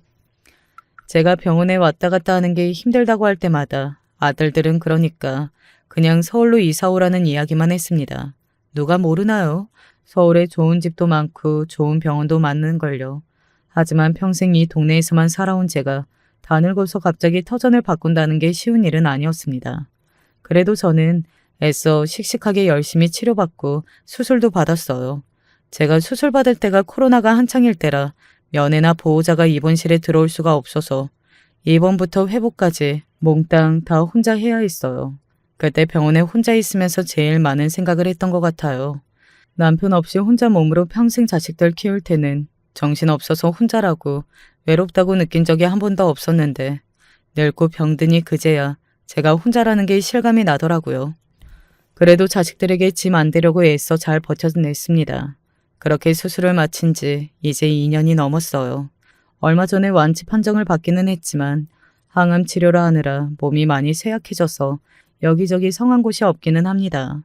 제가 병원에 왔다 갔다 하는 게 힘들다고 할 때마다 아들들은 그러니까 그냥 서울로 이사 오라는 이야기만 했습니다. 누가 모르나요? 서울에 좋은 집도 많고 좋은 병원도 많은걸요. 하지만 평생 이 동네에서만 살아온 제가 다 늙어서 갑자기 터전을 바꾼다는 게 쉬운 일은 아니었습니다. 그래도 저는 애써 씩씩하게 열심히 치료받고 수술도 받았어요. 제가 수술받을 때가 코로나가 한창일 때라 면회나 보호자가 입원실에 들어올 수가 없어서 입원부터 회복까지 몽땅 다 혼자 해야 했어요. 그때 병원에 혼자 있으면서 제일 많은 생각을 했던 것 같아요. 남편 없이 혼자 몸으로 평생 자식들 키울 때는 정신없어서 혼자라고 외롭다고 느낀 적이 한 번도 없었는데 늙고 병드니 그제야 제가 혼자라는 게 실감이 나더라고요. 그래도 자식들에게 짐 안 되려고 애써 잘 버텨냈습니다. 그렇게 수술을 마친 지 이제 2년이 넘었어요. 얼마 전에 완치 판정을 받기는 했지만 항암 치료를 하느라 몸이 많이 쇠약해져서 여기저기 성한 곳이 없기는 합니다.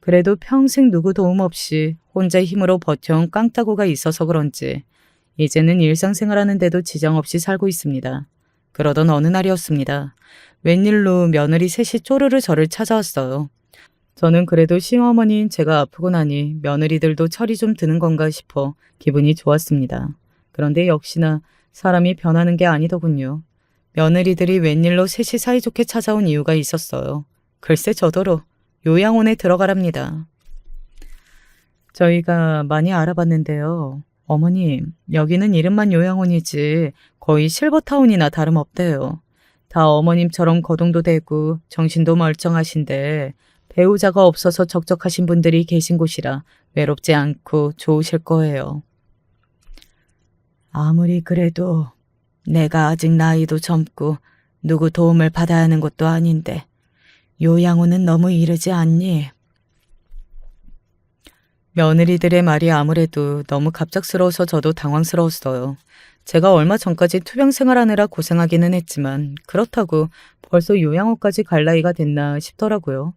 그래도 평생 누구 도움 없이 혼자 힘으로 버텨온 깡따구가 있어서 그런지 이제는 일상생활하는데도 지장 없이 살고 있습니다. 그러던 어느 날이었습니다. 웬일로 며느리 셋이 쪼르르 저를 찾아왔어요. 저는 그래도 시어머니인 제가 아프고 나니 며느리들도 철이 좀 드는 건가 싶어 기분이 좋았습니다. 그런데 역시나 사람이 변하는 게 아니더군요. 며느리들이 웬일로 셋이 사이좋게 찾아온 이유가 있었어요. 글쎄 저더러 요양원에 들어가랍니다. 저희가 많이 알아봤는데요. 어머님, 여기는 이름만 요양원이지 거의 실버타운이나 다름없대요. 다 어머님처럼 거동도 되고 정신도 멀쩡하신데 배우자가 없어서 적적하신 분들이 계신 곳이라 외롭지 않고 좋으실 거예요. 아무리 그래도 내가 아직 나이도 젊고 누구 도움을 받아야 하는 것도 아닌데 요양원은 너무 이르지 않니? 며느리들의 말이 아무래도 너무 갑작스러워서 저도 당황스러웠어요. 제가 얼마 전까지 투병 생활하느라 고생하기는 했지만 그렇다고 벌써 요양원까지 갈 나이가 됐나 싶더라고요.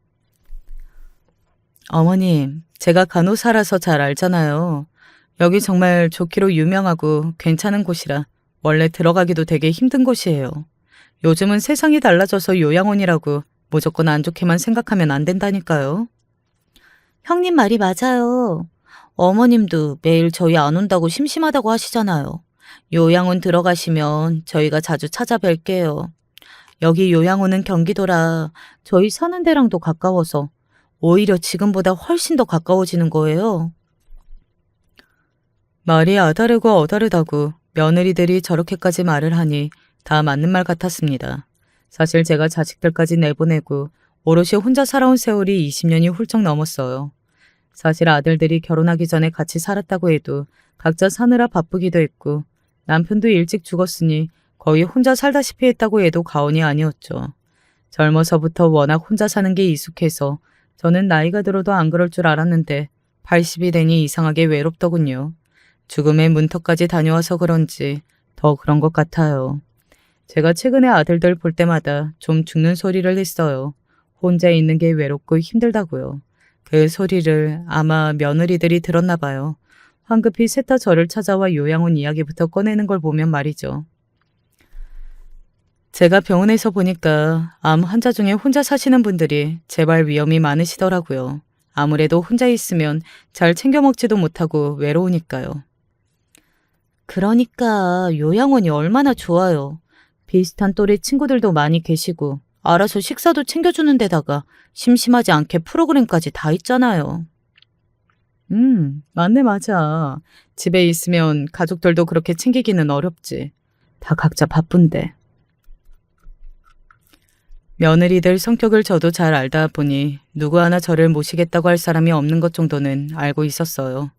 어머님, 제가 간호사라서 잘 알잖아요. 여기 정말 좋기로 유명하고 괜찮은 곳이라 원래 들어가기도 되게 힘든 곳이에요. 요즘은 세상이 달라져서 요양원이라고 무조건 안 좋게만 생각하면 안 된다니까요. 형님 말이 맞아요. 어머님도 매일 저희 안 온다고 심심하다고 하시잖아요. 요양원 들어가시면 저희가 자주 찾아뵐게요. 여기 요양원은 경기도라 저희 사는 데랑도 가까워서 오히려 지금보다 훨씬 더 가까워지는 거예요. 말이 아다르고 어다르다고 며느리들이 저렇게까지 말을 하니 다 맞는 말 같았습니다. 사실 제가 자식들까지 내보내고 오롯이 혼자 살아온 세월이 20년이 훌쩍 넘었어요. 사실 아들들이 결혼하기 전에 같이 살았다고 해도 각자 사느라 바쁘기도 했고 남편도 일찍 죽었으니 거의 혼자 살다시피 했다고 해도 과언이 아니었죠. 젊어서부터 워낙 혼자 사는 게 익숙해서 저는 나이가 들어도 안 그럴 줄 알았는데 80이 되니 이상하게 외롭더군요. 죽음의 문턱까지 다녀와서 그런지 더 그런 것 같아요. 제가 최근에 아들들 볼 때마다 좀 죽는 소리를 했어요. 혼자 있는 게 외롭고 힘들다고요. 그 소리를 아마 며느리들이 들었나 봐요. 황급히 셋 다 저를 찾아와 요양원 이야기부터 꺼내는 걸 보면 말이죠. 제가 병원에서 보니까 암 환자 중에 혼자 사시는 분들이 재발 위험이 많으시더라고요. 아무래도 혼자 있으면 잘 챙겨 먹지도 못하고 외로우니까요. 그러니까 요양원이 얼마나 좋아요. 비슷한 또래 친구들도 많이 계시고 알아서 식사도 챙겨주는 데다가 심심하지 않게 프로그램까지 다 있잖아요. 맞네 맞아. 집에 있으면 가족들도 그렇게 챙기기는 어렵지. 다 각자 바쁜데. 며느리들 성격을 저도 잘 알다 보니 누구 하나 저를 모시겠다고 할 사람이 없는 것 정도는 알고 있었어요.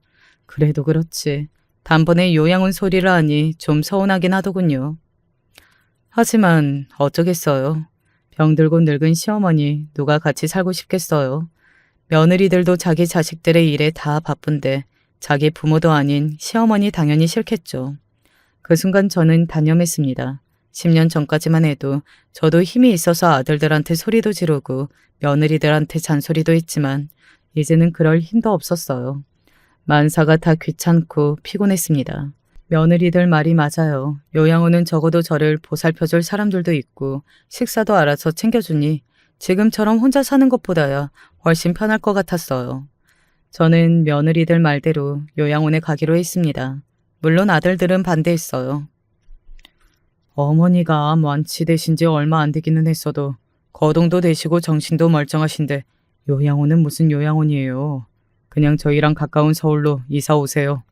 그래도 그렇지. 단번에 요양원 소리를 하니 좀 서운하긴 하더군요. 하지만 어쩌겠어요. 병들고 늙은 시어머니 누가 같이 살고 싶겠어요. 며느리들도 자기 자식들의 일에 다 바쁜데 자기 부모도 아닌 시어머니 당연히 싫겠죠. 그 순간 저는 단념했습니다. 10년 전까지만 해도 저도 힘이 있어서 아들들한테 소리도 지르고 며느리들한테 잔소리도 했지만 이제는 그럴 힘도 없었어요. 만사가 다 귀찮고 피곤했습니다. 며느리들 말이 맞아요. 요양원은 적어도 저를 보살펴줄 사람들도 있고 식사도 알아서 챙겨주니 지금처럼 혼자 사는 것보다야 훨씬 편할 것 같았어요. 저는 며느리들 말대로 요양원에 가기로 했습니다. 물론 아들들은 반대했어요. 어머니가 암 완치되신 지 얼마 안 되기는 했어도 거동도 되시고 정신도 멀쩡하신데 요양원은 무슨 요양원이에요. 그냥 저희랑 가까운 서울로 이사 오세요.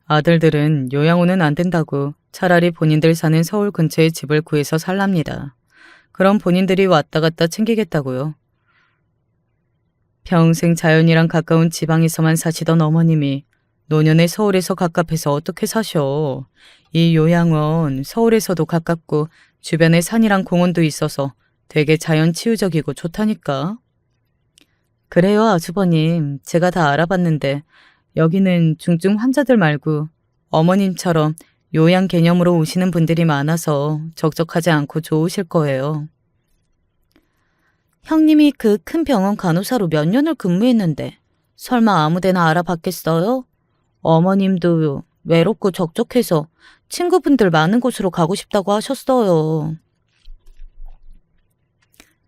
아들들은 요양원은 안 된다고 차라리 본인들 사는 서울 근처에 집을 구해서 살랍니다. 그럼 본인들이 왔다 갔다 챙기겠다고요. 평생 자연이랑 가까운 지방에서만 사시던 어머님이 노년에 서울에서 갑갑해서 어떻게 사셔. 이 요양원 서울에서도 가깝고 주변에 산이랑 공원도 있어서 되게 자연 치유적이고 좋다니까. 그래요, 아주버님. 제가 다 알아봤는데 여기는 중증 환자들 말고 어머님처럼 요양 개념으로 오시는 분들이 많아서 적적하지 않고 좋으실 거예요. 형님이 그 큰 병원 간호사로 몇 년을 근무했는데 설마 아무데나 알아봤겠어요? 어머님도 외롭고 적적해서 친구분들 많은 곳으로 가고 싶다고 하셨어요.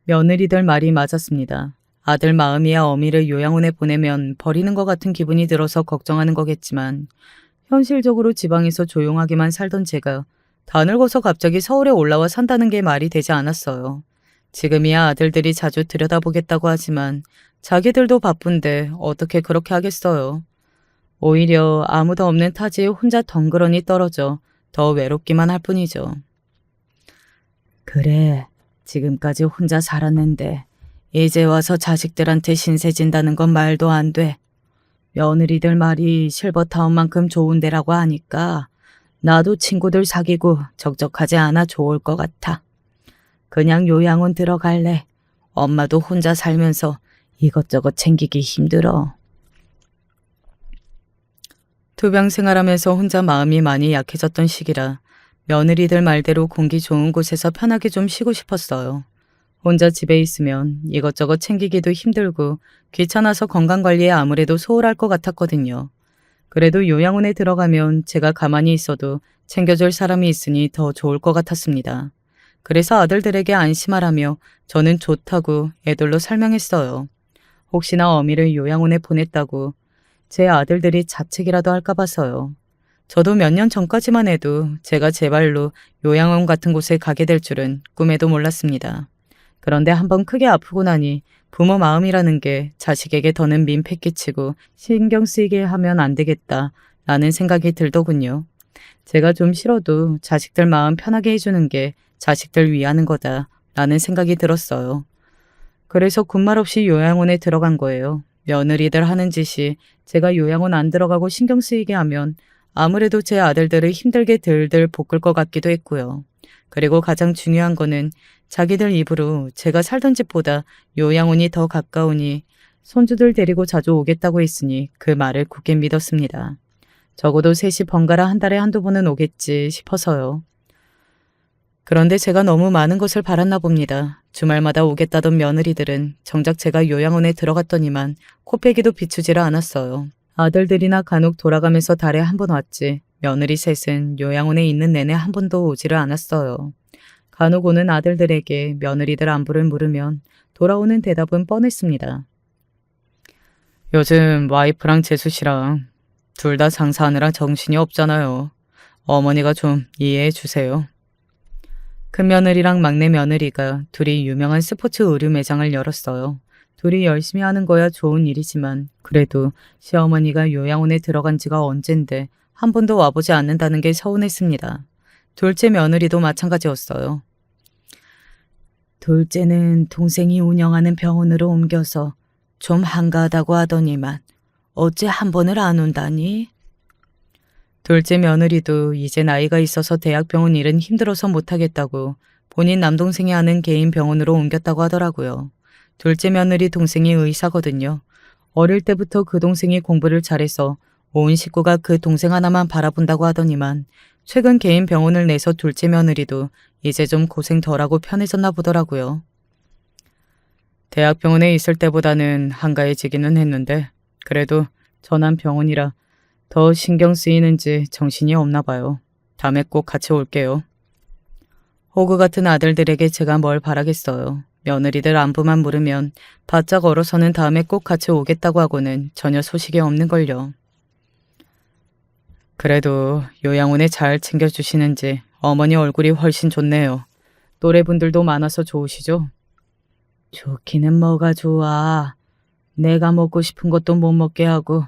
며느리들 말이 맞았습니다. 아들 마음이야 어미를 요양원에 보내면 버리는 것 같은 기분이 들어서 걱정하는 거겠지만 현실적으로 지방에서 조용하게만 살던 제가 다 늙어서 갑자기 서울에 올라와 산다는 게 말이 되지 않았어요. 지금이야 아들들이 자주 들여다보겠다고 하지만 자기들도 바쁜데 어떻게 그렇게 하겠어요. 오히려 아무도 없는 타지에 혼자 덩그러니 떨어져 더 외롭기만 할 뿐이죠. 그래, 지금까지 혼자 살았는데 이제 와서 자식들한테 신세 진다는 건 말도 안 돼. 며느리들 말이 실버타운만큼 좋은 데라고 하니까 나도 친구들 사귀고 적적하지 않아 좋을 것 같아. 그냥 요양원 들어갈래. 엄마도 혼자 살면서 이것저것 챙기기 힘들어. 투병 생활하면서 혼자 마음이 많이 약해졌던 시기라 며느리들 말대로 공기 좋은 곳에서 편하게 좀 쉬고 싶었어요. 혼자 집에 있으면 이것저것 챙기기도 힘들고 귀찮아서 건강관리에 아무래도 소홀할 것 같았거든요. 그래도 요양원에 들어가면 제가 가만히 있어도 챙겨줄 사람이 있으니 더 좋을 것 같았습니다. 그래서 아들들에게 안심하라며 저는 좋다고 애들로 설명했어요. 혹시나 어미를 요양원에 보냈다고 제 아들들이 자책이라도 할까 봐서요. 저도 몇 년 전까지만 해도 제가 제 발로 요양원 같은 곳에 가게 될 줄은 꿈에도 몰랐습니다. 그런데 한번 크게 아프고 나니 부모 마음이라는 게 자식에게 더는 민폐 끼치고 신경 쓰이게 하면 안 되겠다라는 생각이 들더군요. 제가 좀 싫어도 자식들 마음 편하게 해주는 게 자식들 위하는 거다라는 생각이 들었어요. 그래서 군말 없이 요양원에 들어간 거예요. 며느리들 하는 짓이 제가 요양원 안 들어가고 신경 쓰이게 하면 아무래도 제 아들들을 힘들게 들들 볶을 것 같기도 했고요. 그리고 가장 중요한 거는 자기들 입으로 제가 살던 집보다 요양원이 더 가까우니 손주들 데리고 자주 오겠다고 했으니 그 말을 굳게 믿었습니다. 적어도 셋이 번갈아 한 달에 한두 번은 오겠지 싶어서요. 그런데 제가 너무 많은 것을 바랐나 봅니다. 주말마다 오겠다던 며느리들은 정작 제가 요양원에 들어갔더니만 코빼기도 비추지를 않았어요. 아들들이나 간혹 돌아가면서 달에 한 번 왔지 며느리 셋은 요양원에 있는 내내 한 번도 오지를 않았어요. 간혹 오는 아들들에게 며느리들 안부를 물으면 돌아오는 대답은 뻔했습니다. 요즘 와이프랑 재수 씨랑 둘 다 장사하느라 정신이 없잖아요. 어머니가 좀 이해해 주세요. 큰며느리랑 막내 며느리가 둘이 유명한 스포츠 의류 매장을 열었어요. 둘이 열심히 하는 거야 좋은 일이지만 그래도 시어머니가 요양원에 들어간 지가 언젠데 한 번도 와보지 않는다는 게 서운했습니다. 둘째 며느리도 마찬가지였어요. 둘째는 동생이 운영하는 병원으로 옮겨서 좀 한가하다고 하더니만 어째 한 번을 안 온다니? 둘째 며느리도 이제 나이가 있어서 대학병원 일은 힘들어서 못하겠다고 본인 남동생이 하는 개인 병원으로 옮겼다고 하더라고요. 둘째 며느리 동생이 의사거든요. 어릴 때부터 그 동생이 공부를 잘해서 온 식구가 그 동생 하나만 바라본다고 하더니만 최근 개인 병원을 내서 둘째 며느리도 이제 좀 고생 덜하고 편해졌나 보더라고요. 대학병원에 있을 때보다는 한가해지기는 했는데 그래도 전환 병원이라 더 신경 쓰이는지 정신이 없나 봐요. 다음에 꼭 같이 올게요. 호구 같은 아들들에게 제가 뭘 바라겠어요. 며느리들 안부만 물으면 바짝 얼어서는 다음에 꼭 같이 오겠다고 하고는 전혀 소식이 없는걸요. 그래도 요양원에 잘 챙겨주시는지 어머니 얼굴이 훨씬 좋네요. 또래분들도 많아서 좋으시죠? 좋기는 뭐가 좋아. 내가 먹고 싶은 것도 못 먹게 하고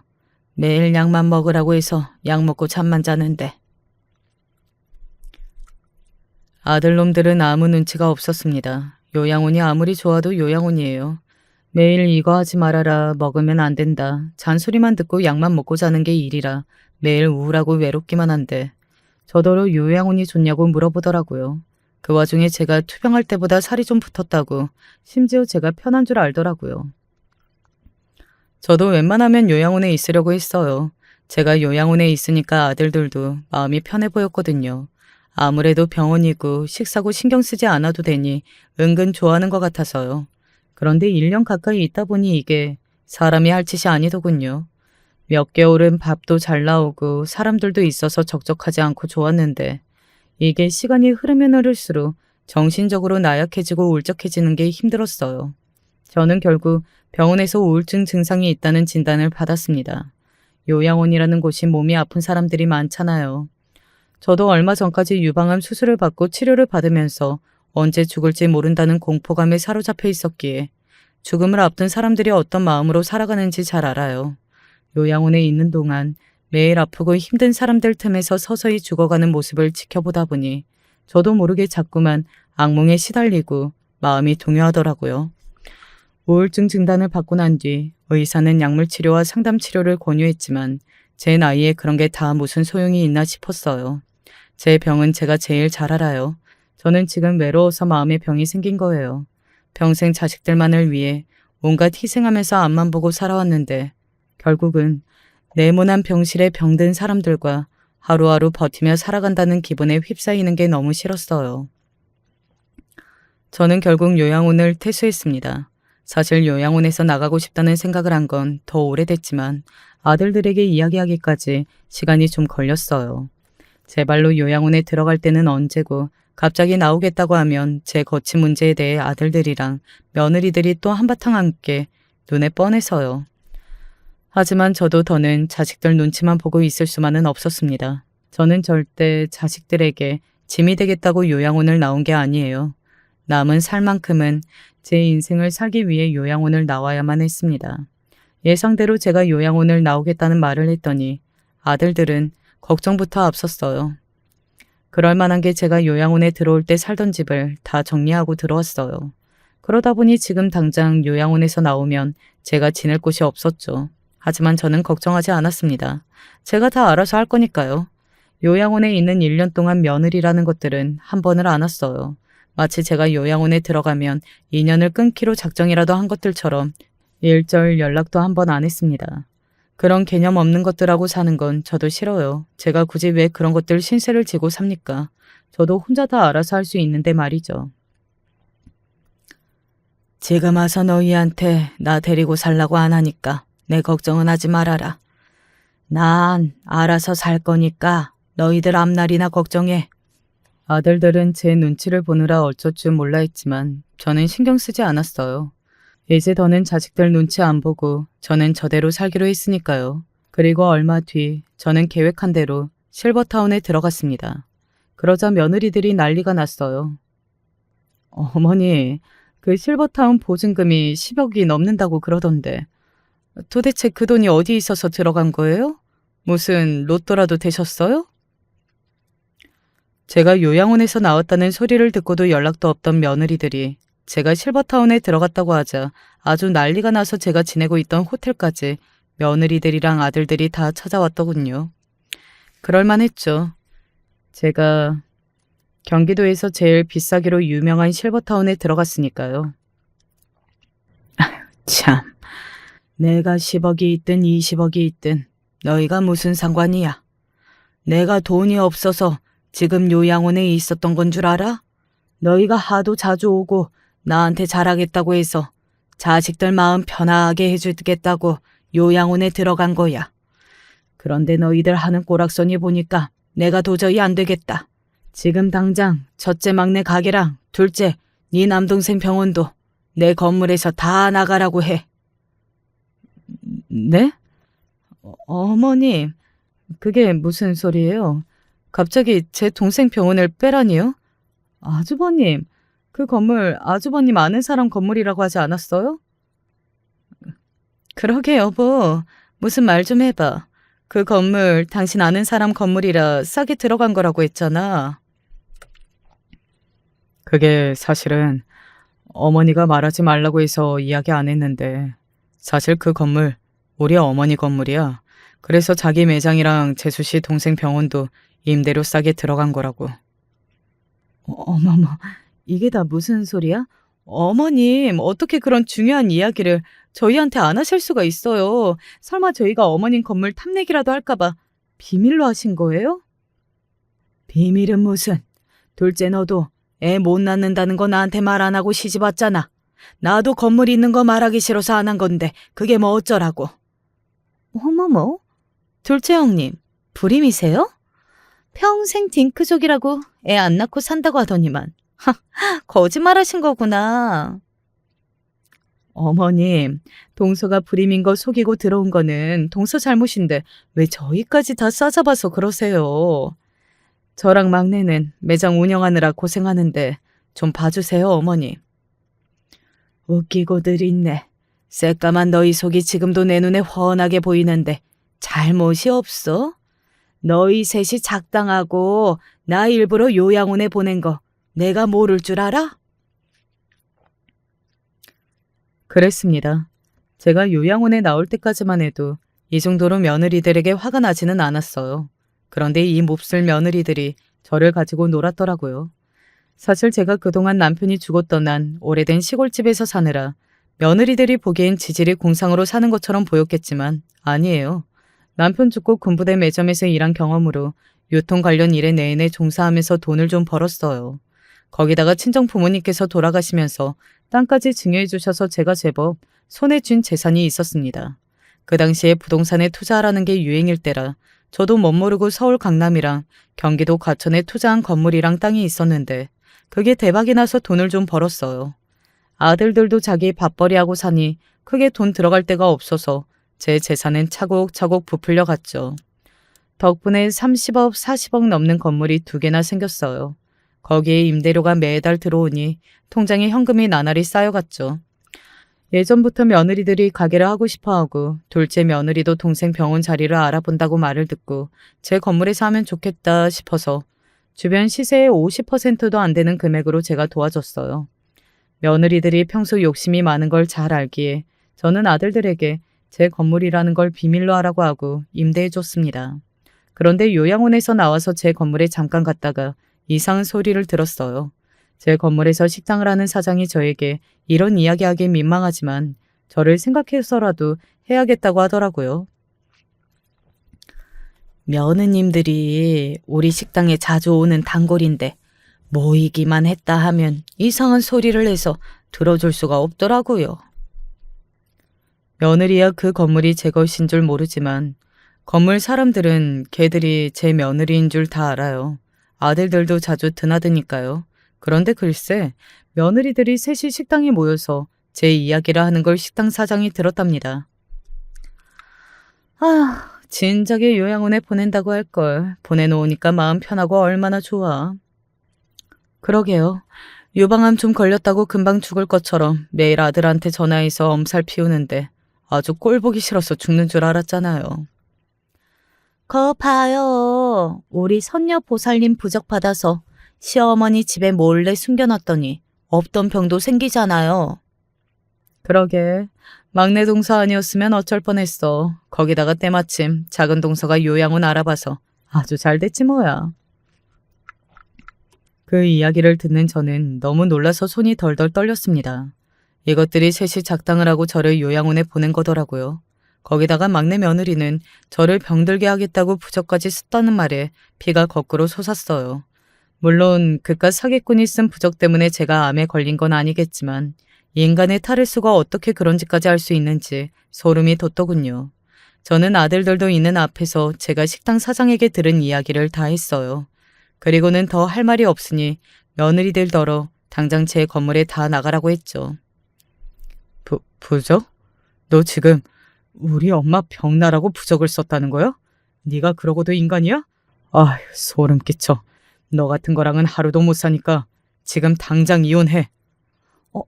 매일 약만 먹으라고 해서 약 먹고 잠만 자는데. 아들놈들은 아무 눈치가 없었습니다. 요양원이 아무리 좋아도 요양원이에요. 매일 이거 하지 말아라, 먹으면 안 된다. 잔소리만 듣고 약만 먹고 자는 게 일이라 매일 우울하고 외롭기만 한데 저더러 요양원이 좋냐고 물어보더라고요. 그 와중에 제가 투병할 때보다 살이 좀 붙었다고 심지어 제가 편한 줄 알더라고요. 저도 웬만하면 요양원에 있으려고 했어요. 제가 요양원에 있으니까 아들들도 마음이 편해 보였거든요. 아무래도 병원이고 식사고 신경 쓰지 않아도 되니 은근 좋아하는 것 같아서요. 그런데 1년 가까이 있다 보니 이게 사람이 할 짓이 아니더군요. 몇 개월은 밥도 잘 나오고 사람들도 있어서 적적하지 않고 좋았는데 이게 시간이 흐르면 흐를수록 정신적으로 나약해지고 울적해지는 게 힘들었어요. 저는 결국 병원에서 우울증 증상이 있다는 진단을 받았습니다. 요양원이라는 곳이 몸이 아픈 사람들이 많잖아요. 저도 얼마 전까지 유방암 수술을 받고 치료를 받으면서 언제 죽을지 모른다는 공포감에 사로잡혀 있었기에 죽음을 앞둔 사람들이 어떤 마음으로 살아가는지 잘 알아요. 요양원에 있는 동안 매일 아프고 힘든 사람들 틈에서 서서히 죽어가는 모습을 지켜보다 보니 저도 모르게 자꾸만 악몽에 시달리고 마음이 동요하더라고요. 우울증 진단을 받고 난 뒤 의사는 약물 치료와 상담 치료를 권유했지만 제 나이에 그런 게 다 무슨 소용이 있나 싶었어요. 제 병은 제가 제일 잘 알아요. 저는 지금 외로워서 마음에 병이 생긴 거예요. 평생 자식들만을 위해 온갖 희생하면서 앞만 보고 살아왔는데 결국은 네모난 병실에 병든 사람들과 하루하루 버티며 살아간다는 기분에 휩싸이는 게 너무 싫었어요. 저는 결국 요양원을 퇴소했습니다. 사실 요양원에서 나가고 싶다는 생각을 한 건 더 오래됐지만 아들들에게 이야기하기까지 시간이 좀 걸렸어요. 제 발로 요양원에 들어갈 때는 언제고 갑자기 나오겠다고 하면 제 거치 문제에 대해 아들들이랑 며느리들이 또 한바탕 함께 눈에 뻔해서요. 하지만 저도 더는 자식들 눈치만 보고 있을 수만은 없었습니다. 저는 절대 자식들에게 짐이 되겠다고 요양원을 나온 게 아니에요. 남은 살 만큼은 제 인생을 살기 위해 요양원을 나와야만 했습니다. 예상대로 제가 요양원을 나오겠다는 말을 했더니 아들들은 걱정부터 앞섰어요. 그럴 만한 게 제가 요양원에 들어올 때 살던 집을 다 정리하고 들어왔어요. 그러다 보니 지금 당장 요양원에서 나오면 제가 지낼 곳이 없었죠. 하지만 저는 걱정하지 않았습니다. 제가 다 알아서 할 거니까요. 요양원에 있는 1년 동안 며느리라는 것들은 한 번을 안 왔어요. 마치 제가 요양원에 들어가면 인연을 끊기로 작정이라도 한 것들처럼 일절 연락도 한 번 안 했습니다. 그런 개념 없는 것들하고 사는 건 저도 싫어요. 제가 굳이 왜 그런 것들 신세를 지고 삽니까? 저도 혼자 다 알아서 할 수 있는데 말이죠. 지금 와서 너희한테 나 데리고 살라고 안 하니까 내 걱정은 하지 말아라. 난 알아서 살 거니까 너희들 앞날이나 걱정해. 아들들은 제 눈치를 보느라 어쩔 줄 몰라 했지만 저는 신경 쓰지 않았어요. 이제 더는 자식들 눈치 안 보고 저는 저대로 살기로 했으니까요. 그리고 얼마 뒤 저는 계획한 대로 실버타운에 들어갔습니다. 그러자 며느리들이 난리가 났어요. 어머니, 그 실버타운 보증금이 10억이 넘는다고 그러던데 도대체 그 돈이 어디 있어서 들어간 거예요? 무슨 로또라도 되셨어요? 제가 요양원에서 나왔다는 소리를 듣고도 연락도 없던 며느리들이 제가 실버타운에 들어갔다고 하자 아주 난리가 나서 제가 지내고 있던 호텔까지 며느리들이랑 아들들이 다 찾아왔더군요. 그럴만했죠. 제가 경기도에서 제일 비싸기로 유명한 실버타운에 들어갔으니까요. 참, 내가 10억이 있든 20억이 있든 너희가 무슨 상관이야. 내가 돈이 없어서 지금 요양원에 있었던 건 줄 알아? 너희가 하도 자주 오고 나한테 잘하겠다고 해서 자식들 마음 편하게 해주겠다고 요양원에 들어간 거야. 그런데 너희들 하는 꼬락서니 보니까 내가 도저히 안 되겠다. 지금 당장 첫째 막내 가게랑 둘째 네 남동생 병원도 내 건물에서 다 나가라고 해. 네? 어머님, 그게 무슨 소리예요? 갑자기 제 동생 병원을 빼라니요? 아주버님, 그 건물 아주버님 아는 사람 건물이라고 하지 않았어요? 그러게 여보, 무슨 말 좀 해봐. 그 건물 당신 아는 사람 건물이라 싸게 들어간 거라고 했잖아. 그게 사실은 어머니가 말하지 말라고 해서 이야기 안 했는데 사실 그 건물 우리 어머니 건물이야. 그래서 자기 매장이랑 재수 씨 동생 병원도 임대료 싸게 들어간 거라고. 어머머, 이게 다 무슨 소리야? 어머님, 어떻게 그런 중요한 이야기를 저희한테 안 하실 수가 있어요? 설마 저희가 어머님 건물 탐내기라도 할까봐 비밀로 하신 거예요? 비밀은 무슨? 둘째 너도 애 못 낳는다는 거 나한테 말 안 하고 시집 왔잖아. 나도 건물 있는 거 말하기 싫어서 안 한 건데 그게 뭐 어쩌라고. 어머머, 둘째 형님, 불임이세요? 평생 딩크족이라고 애 안 낳고 산다고 하더니만. 거짓말하신 거구나. 어머님, 동서가 불임인 거 속이고 들어온 거는 동서 잘못인데 왜 저희까지 다 싸잡아서 그러세요? 저랑 막내는 매장 운영하느라 고생하는데 좀 봐주세요, 어머니. 웃기고들 있네. 새까만 너희 속이 지금도 내 눈에 훤하게 보이는데 잘못이 없어? 너희 셋이 작당하고 나 일부러 요양원에 보낸 거 내가 모를 줄 알아? 그랬습니다. 제가 요양원에 나올 때까지만 해도 이 정도로 며느리들에게 화가 나지는 않았어요. 그런데 이 몹쓸 며느리들이 저를 가지고 놀았더라고요. 사실 제가 그동안 남편이 죽고 떠난 오래된 시골집에서 사느라 며느리들이 보기엔 지질이 공상으로 사는 것처럼 보였겠지만 아니에요. 남편 죽고 군부대 매점에서 일한 경험으로 유통 관련 일에 내내 종사하면서 돈을 좀 벌었어요. 거기다가 친정 부모님께서 돌아가시면서 땅까지 증여해 주셔서 제가 제법 손에 쥔 재산이 있었습니다. 그 당시에 부동산에 투자하라는 게 유행일 때라 저도 멋모르고 서울 강남이랑 경기도 과천에 투자한 건물이랑 땅이 있었는데 그게 대박이 나서 돈을 좀 벌었어요. 아들들도 자기 밥벌이하고 사니 크게 돈 들어갈 데가 없어서 제 재산은 차곡차곡 부풀려 갔죠. 덕분에 30억, 40억 넘는 건물이 2개나 생겼어요. 거기에 임대료가 매달 들어오니 통장에 현금이 나날이 쌓여갔죠. 예전부터 며느리들이 가게를 하고 싶어하고 둘째 며느리도 동생 병원 자리를 알아본다고 말을 듣고 제 건물에서 하면 좋겠다 싶어서 주변 시세의 50%도 안 되는 금액으로 제가 도와줬어요. 며느리들이 평소 욕심이 많은 걸 잘 알기에 저는 아들들에게 제 건물이라는 걸 비밀로 하라고 하고 임대해줬습니다. 그런데 요양원에서 나와서 제 건물에 잠깐 갔다가 이상한 소리를 들었어요. 제 건물에서 식당을 하는 사장이 저에게 이런 이야기하기 민망하지만 저를 생각해서라도 해야겠다고 하더라고요. 며느님들이 우리 식당에 자주 오는 단골인데 모이기만 했다 하면 이상한 소리를 해서 들어줄 수가 없더라고요. 며느리야 그 건물이 제 것인 줄 모르지만 건물 사람들은 걔들이 제 며느리인 줄 다 알아요. 아들들도 자주 드나드니까요. 그런데 글쎄 며느리들이 셋이 식당에 모여서 제 이야기를 하는 걸 식당 사장이 들었답니다. 아, 진작에 요양원에 보낸다고 할 걸. 보내놓으니까 마음 편하고 얼마나 좋아. 그러게요. 유방암 좀 걸렸다고 금방 죽을 것처럼 매일 아들한테 전화해서 엄살 피우는데 아주 꼴보기 싫어서 죽는 줄 알았잖아요. 거 봐요. 우리 선녀 보살님 부적 받아서 시어머니 집에 몰래 숨겨놨더니 없던 병도 생기잖아요. 그러게. 막내 동서 아니었으면 어쩔 뻔했어. 거기다가 때마침 작은 동서가 요양원 알아봐서 아주 잘 됐지 뭐야. 그 이야기를 듣는 저는 너무 놀라서 손이 덜덜 떨렸습니다. 이것들이 셋이 작당을 하고 저를 요양원에 보낸 거더라고요. 거기다가 막내 며느리는 저를 병들게 하겠다고 부적까지 썼다는 말에 피가 거꾸로 솟았어요. 물론 그깟 사기꾼이 쓴 부적 때문에 제가 암에 걸린 건 아니겠지만 인간의 탈을 쓰고 어떻게 그런 짓까지 할 수 있는지 소름이 돋더군요. 저는 아들들도 있는 앞에서 제가 식당 사장에게 들은 이야기를 다 했어요. 그리고는 더 할 말이 없으니 며느리들더러 당장 제 건물에 다 나가라고 했죠. 부적? 너 지금 우리 엄마 병나라고 부적을 썼다는 거야? 네가 그러고도 인간이야? 아휴, 소름 끼쳐. 너 같은 거랑은 하루도 못 사니까 지금 당장 이혼해.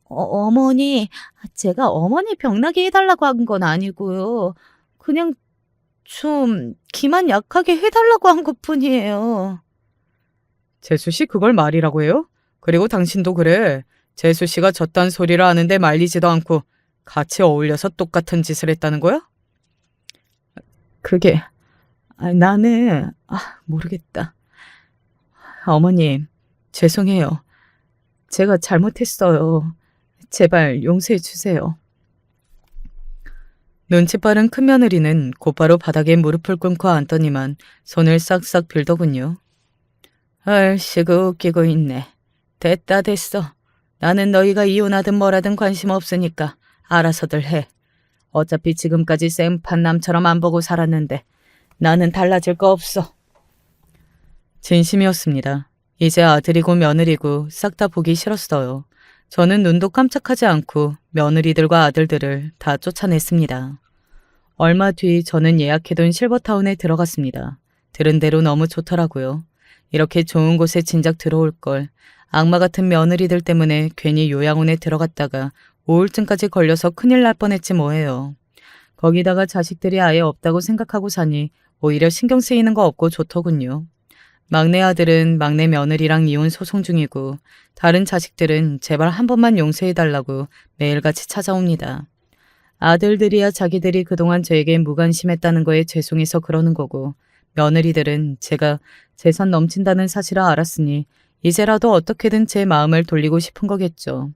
어머니, 제가 어머니 병나게 해달라고 한 건 아니고요. 그냥 좀 기만 약하게 해달라고 한 것뿐이에요. 재수 씨 그걸 말이라고 해요? 그리고 당신도 그래. 재수 씨가 졌단 소리를 아는데 말리지도 않고 같이 어울려서 똑같은 짓을 했다는 거야? 그게, 나는, 모르겠다. 어머님, 죄송해요. 제가 잘못했어요. 제발 용서해 주세요. 눈치 빠른 큰며느리는 곧바로 바닥에 무릎을 꿇고 앉더니만 손을 싹싹 빌더군요. 얼씨구 웃기고 있네. 됐다 됐어. 나는 너희가 이혼하든 뭐라든 관심 없으니까 알아서들 해. 어차피 지금까지 생판 남처럼 안 보고 살았는데 나는 달라질 거 없어. 진심이었습니다. 이제 아들이고 며느리고 싹 다 보기 싫었어요. 저는 눈도 깜짝하지 않고 며느리들과 아들들을 다 쫓아냈습니다. 얼마 뒤 저는 예약해둔 실버타운에 들어갔습니다. 들은 대로 너무 좋더라고요. 이렇게 좋은 곳에 진작 들어올 걸. 악마 같은 며느리들 때문에 괜히 요양원에 들어갔다가 우울증까지 걸려서 큰일 날 뻔했지 뭐예요. 거기다가 자식들이 아예 없다고 생각하고 사니 오히려 신경 쓰이는 거 없고 좋더군요. 막내 아들은 막내 며느리랑 이혼 소송 중이고 다른 자식들은 제발 한 번만 용서해달라고 매일같이 찾아옵니다. 아들들이야 자기들이 그동안 저에게 무관심했다는 거에 죄송해서 그러는 거고 며느리들은 제가 재산 넘친다는 사실을 알았으니 이제라도 어떻게든 제 마음을 돌리고 싶은 거겠죠.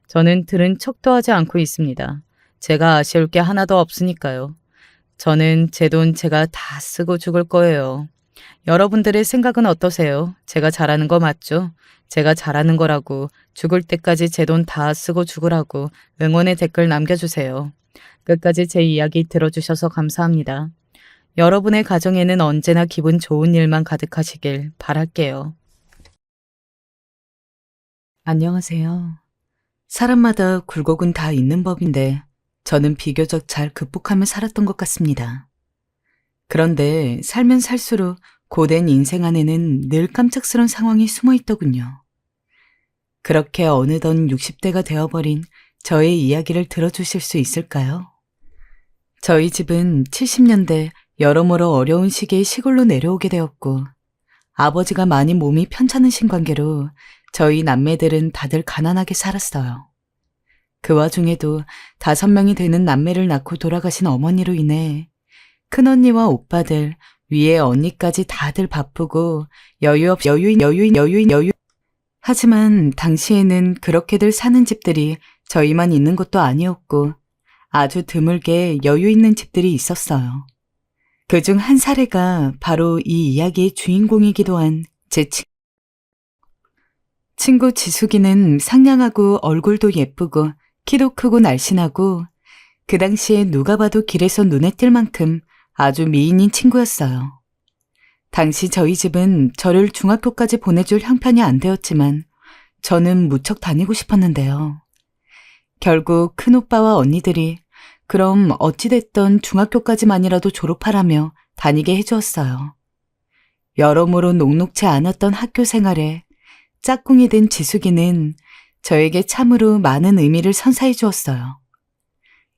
저는 들은 척도 하지 않고 있습니다. 제가 아쉬울 게 하나도 없으니까요. 저는 제 돈 제가 다 쓰고 죽을 거예요. 여러분들의 생각은 어떠세요? 제가 잘하는 거 맞죠? 제가 잘하는 거라고 죽을 때까지 제 돈 다 쓰고 죽으라고 응원의 댓글 남겨주세요. 끝까지 제 이야기 들어주셔서 감사합니다. 여러분의 가정에는 언제나 기분 좋은 일만 가득하시길 바랄게요. 안녕하세요. 사람마다 굴곡은 다 있는 법인데 저는 비교적 잘 극복하며 살았던 것 같습니다. 그런데 살면 살수록 고된 인생 안에는 늘 깜짝스런 상황이 숨어 있더군요. 그렇게 어느덧 60대가 되어버린 저의 이야기를 들어주실 수 있을까요? 저희 집은 70년대 여러모로 어려운 시기에 시골로 내려오게 되었고 아버지가 많이 몸이 편찮으신 관계로 저희 남매들은 다들 가난하게 살았어요. 그 와중에도 5명이 되는 남매를 낳고 돌아가신 어머니로 인해 큰언니와 오빠들, 위에 언니까지 다들 바쁘고 여유. 하지만 당시에는 그렇게들 사는 집들이 저희만 있는 것도 아니었고 아주 드물게 여유 있는 집들이 있었어요. 그중 한 사례가 바로 이 이야기의 주인공이기도 한 제 친구 지숙이는 상냥하고 얼굴도 예쁘고 키도 크고 날씬하고 그 당시에 누가 봐도 길에서 눈에 띌 만큼 아주 미인인 친구였어요. 당시 저희 집은 저를 중학교까지 보내줄 형편이 안 되었지만 저는 무척 다니고 싶었는데요. 결국 큰오빠와 언니들이 그럼 어찌됐던 중학교까지만이라도 졸업하라며 다니게 해주었어요. 여러모로 녹록지 않았던 학교 생활에 짝꿍이 된 지숙이는 저에게 참으로 많은 의미를 선사해 주었어요.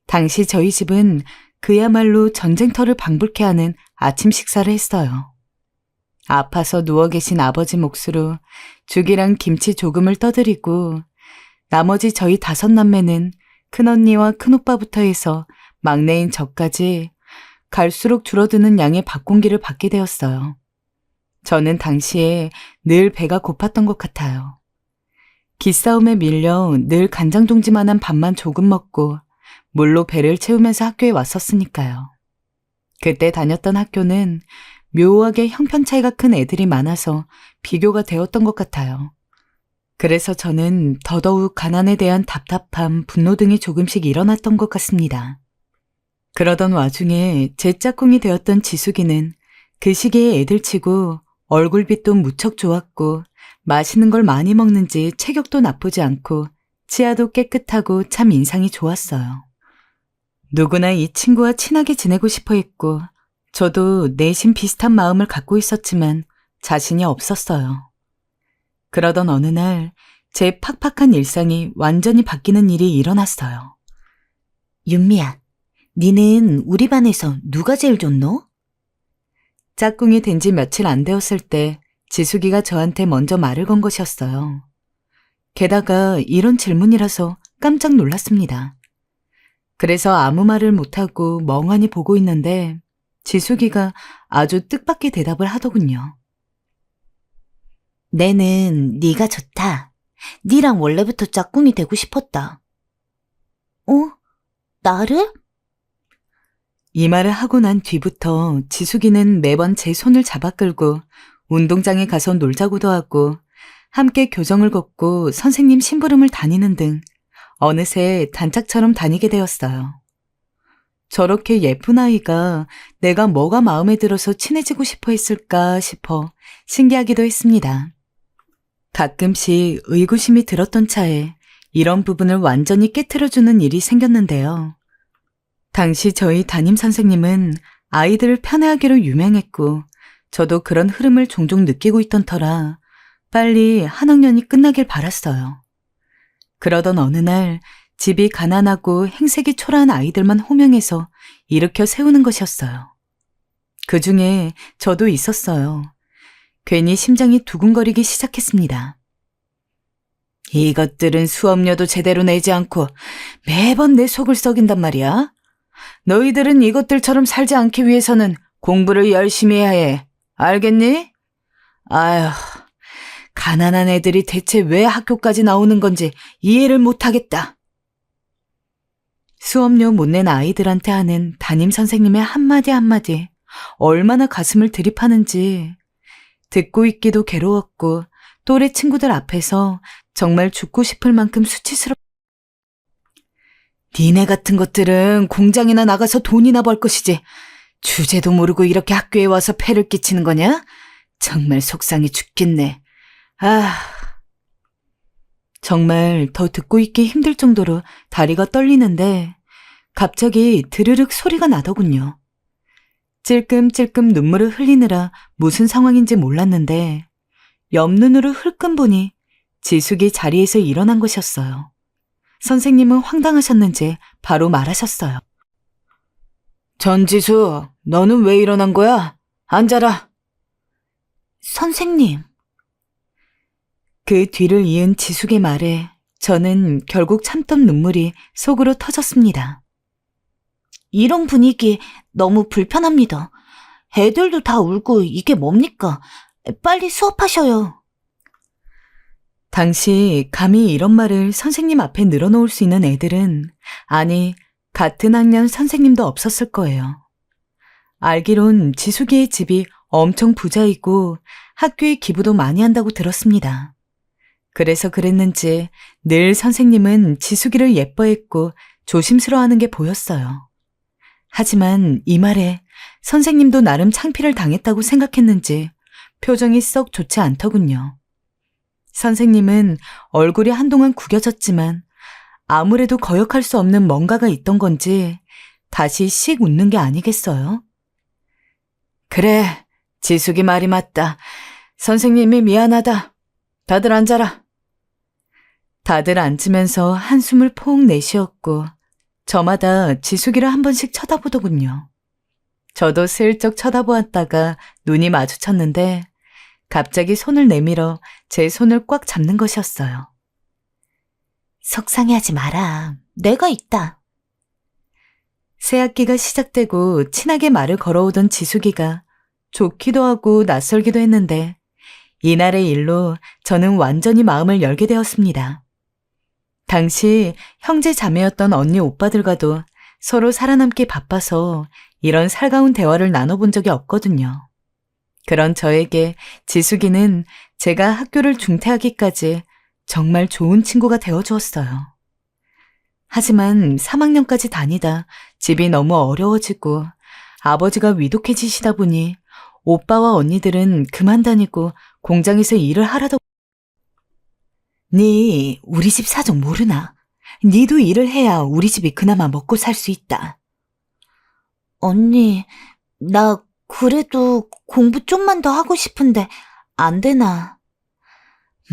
당시 저희 집은 그야말로 전쟁터를 방불케 하는 아침 식사를 했어요. 아파서 누워 계신 아버지 몫으로 죽이랑 김치 조금을 떠드리고 나머지 저희 5남매는 큰언니와 큰오빠부터 해서 막내인 저까지 갈수록 줄어드는 양의 밥 공기를 받게 되었어요. 저는 당시에 늘 배가 고팠던 것 같아요. 기싸움에 밀려 늘 간장동지만한 밥만 조금 먹고 물로 배를 채우면서 학교에 왔었으니까요. 그때 다녔던 학교는 묘하게 형편 차이가 큰 애들이 많아서 비교가 되었던 것 같아요. 그래서 저는 더더욱 가난에 대한 답답함, 분노 등이 조금씩 일어났던 것 같습니다. 그러던 와중에 제 짝꿍이 되었던 지숙이는 그 시기에 애들치고 얼굴빛도 무척 좋았고 맛있는 걸 많이 먹는지 체격도 나쁘지 않고 치아도 깨끗하고 참 인상이 좋았어요. 누구나 이 친구와 친하게 지내고 싶어 했고 저도 내심 비슷한 마음을 갖고 있었지만 자신이 없었어요. 그러던 어느 날 제 팍팍한 일상이 완전히 바뀌는 일이 일어났어요. 윤미야, 니는 우리 반에서 누가 제일 좋노? 짝꿍이 된 지 며칠 안 되었을 때 지숙이가 저한테 먼저 말을 건 것이었어요. 게다가 이런 질문이라서 깜짝 놀랐습니다. 그래서 아무 말을 못하고 멍하니 보고 있는데 지숙이가 아주 뜻밖의 대답을 하더군요. 내는 네가 좋다. 네랑 원래부터 짝꿍이 되고 싶었다. 어? 나를? 이 말을 하고 난 뒤부터 지숙이는 매번 제 손을 잡아 끌고 운동장에 가서 놀자고도 하고 함께 교정을 걷고 선생님 심부름을 다니는 등 어느새 단짝처럼 다니게 되었어요. 저렇게 예쁜 아이가 내가 뭐가 마음에 들어서 친해지고 싶어 했을까 싶어 신기하기도 했습니다. 가끔씩 의구심이 들었던 차에 이런 부분을 완전히 깨트려주는 일이 생겼는데요. 당시 저희 담임 선생님은 아이들을 편애하기로 유명했고 저도 그런 흐름을 종종 느끼고 있던 터라 빨리 한 학년이 끝나길 바랐어요. 그러던 어느 날 집이 가난하고 행색이 초라한 아이들만 호명해서 일으켜 세우는 것이었어요. 그 중에 저도 있었어요. 괜히 심장이 두근거리기 시작했습니다. 이것들은 수업료도 제대로 내지 않고 매번 내 속을 썩인단 말이야. 너희들은 이것들처럼 살지 않기 위해서는 공부를 열심히 해야 해. 알겠니? 아휴, 가난한 애들이 대체 왜 학교까지 나오는 건지 이해를 못하겠다. 수업료 못 낸 아이들한테 하는 담임 선생님의 한마디 한마디 얼마나 가슴을 들이파는지 듣고 있기도 괴로웠고 또래 친구들 앞에서 정말 죽고 싶을 만큼 수치스럽. 니네 같은 것들은 공장이나 나가서 돈이나 벌 것이지 주제도 모르고 이렇게 학교에 와서 폐를 끼치는 거냐? 정말 속상해 죽겠네. 아, 정말 더 듣고 있기 힘들 정도로 다리가 떨리는데 갑자기 드르륵 소리가 나더군요. 찔끔찔끔 눈물을 흘리느라 무슨 상황인지 몰랐는데 옆눈으로 흘끔 보니 지숙이 자리에서 일어난 것이었어요. 선생님은 황당하셨는지 바로 말하셨어요. 전지수, 너는 왜 일어난 거야? 앉아라. 선생님. 그 뒤를 이은 지숙의 말에 저는 결국 참던 눈물이 속으로 터졌습니다. 이런 분위기 너무 불편합니다. 애들도 다 울고 이게 뭡니까? 빨리 수업하셔요. 당시 감히 이런 말을 선생님 앞에 늘어놓을 수 있는 애들은 아니 같은 학년 선생님도 없었을 거예요. 알기론 지숙이의 집이 엄청 부자이고 학교에 기부도 많이 한다고 들었습니다. 그래서 그랬는지 늘 선생님은 지숙이를 예뻐했고 조심스러워하는 게 보였어요. 하지만 이 말에 선생님도 나름 창피를 당했다고 생각했는지 표정이 썩 좋지 않더군요. 선생님은 얼굴이 한동안 구겨졌지만 아무래도 거역할 수 없는 뭔가가 있던 건지 다시 씩 웃는 게 아니겠어요? 그래, 지숙이 말이 맞다. 선생님이 미안하다. 다들 앉아라. 다들 앉으면서 한숨을 포옹 내쉬었고 저마다 지숙이를 한 번씩 쳐다보더군요. 저도 슬쩍 쳐다보았다가 눈이 마주쳤는데 갑자기 손을 내밀어 제 손을 꽉 잡는 것이었어요. 속상해하지 마라. 내가 있다. 새학기가 시작되고 친하게 말을 걸어오던 지숙이가 좋기도 하고 낯설기도 했는데 이날의 일로 저는 완전히 마음을 열게 되었습니다. 당시 형제 자매였던 언니 오빠들과도 서로 살아남기 바빠서 이런 살가운 대화를 나눠본 적이 없거든요. 그런 저에게 지숙이는 제가 학교를 중퇴하기까지 정말 좋은 친구가 되어주었어요. 하지만 3학년까지 다니다 집이 너무 어려워지고 아버지가 위독해지시다 보니 오빠와 언니들은 그만 다니고 공장에서 일을 하라더. 네 우리 집 사정 모르나? 니도 일을 해야 우리 집이 그나마 먹고 살 수 있다. 언니, 나 그래도 공부 좀만 더 하고 싶은데 안 되나?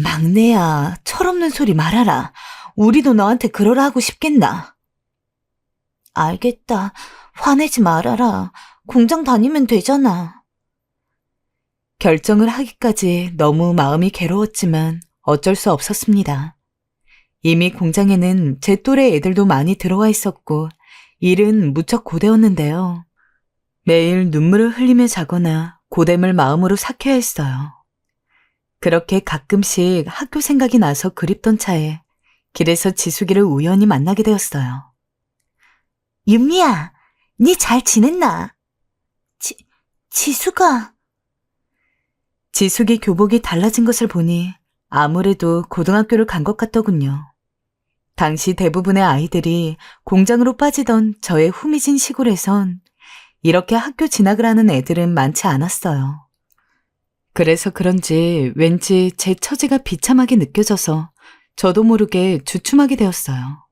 막내야, 철없는 소리 말아라. 우리도 너한테 그러라 하고 싶겠나? 알겠다. 화내지 말아라. 공장 다니면 되잖아. 결정을 하기까지 너무 마음이 괴로웠지만 어쩔 수 없었습니다. 이미 공장에는 제 또래 애들도 많이 들어와 있었고 일은 무척 고되었는데요. 매일 눈물을 흘리며 자거나 고됨을 마음으로 삭혀야 했어요. 그렇게 가끔씩 학교 생각이 나서 그립던 차에 길에서 지숙이를 우연히 만나게 되었어요. 윤미야, 니 잘 지냈나? 지수가. 지숙이 교복이 달라진 것을 보니 아무래도 고등학교를 간 것 같더군요. 당시 대부분의 아이들이 공장으로 빠지던 저의 후미진 시골에선 이렇게 학교 진학을 하는 애들은 많지 않았어요. 그래서 그런지 왠지 제 처지가 비참하게 느껴져서 저도 모르게 주춤하게 되었어요.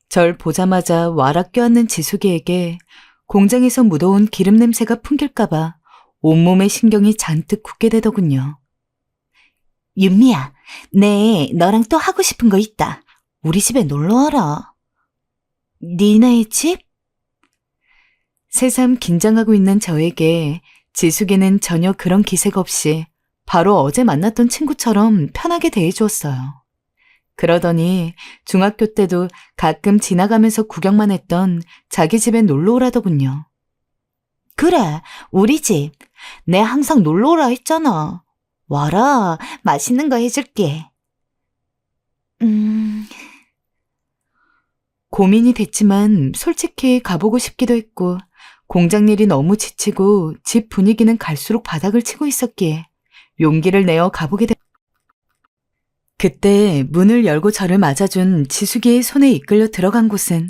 절 보자마자 와락 껴앉는 지숙이에게 공장에서 묻어온 기름 냄새가 풍길까봐 온몸의 신경이 잔뜩 굳게 되더군요. 윤미야, 내 너랑 또 하고 싶은 거 있다. 우리 집에 놀러 와라. 니네 집? 새삼 긴장하고 있는 저에게 지숙이는 전혀 그런 기색 없이 바로 어제 만났던 친구처럼 편하게 대해주었어요. 그러더니 중학교 때도 가끔 지나가면서 구경만 했던 자기 집에 놀러 오라더군요. 그래, 우리 집. 내 항상 놀러 오라 했잖아. 와라, 맛있는 거 해줄게. 고민이 됐지만 솔직히 가보고 싶기도 했고 공장 일이 너무 지치고 집 분위기는 갈수록 바닥을 치고 있었기에 용기를 내어 가보게 됐. 그때 문을 열고 저를 맞아준 지숙이의 손에 이끌려 들어간 곳은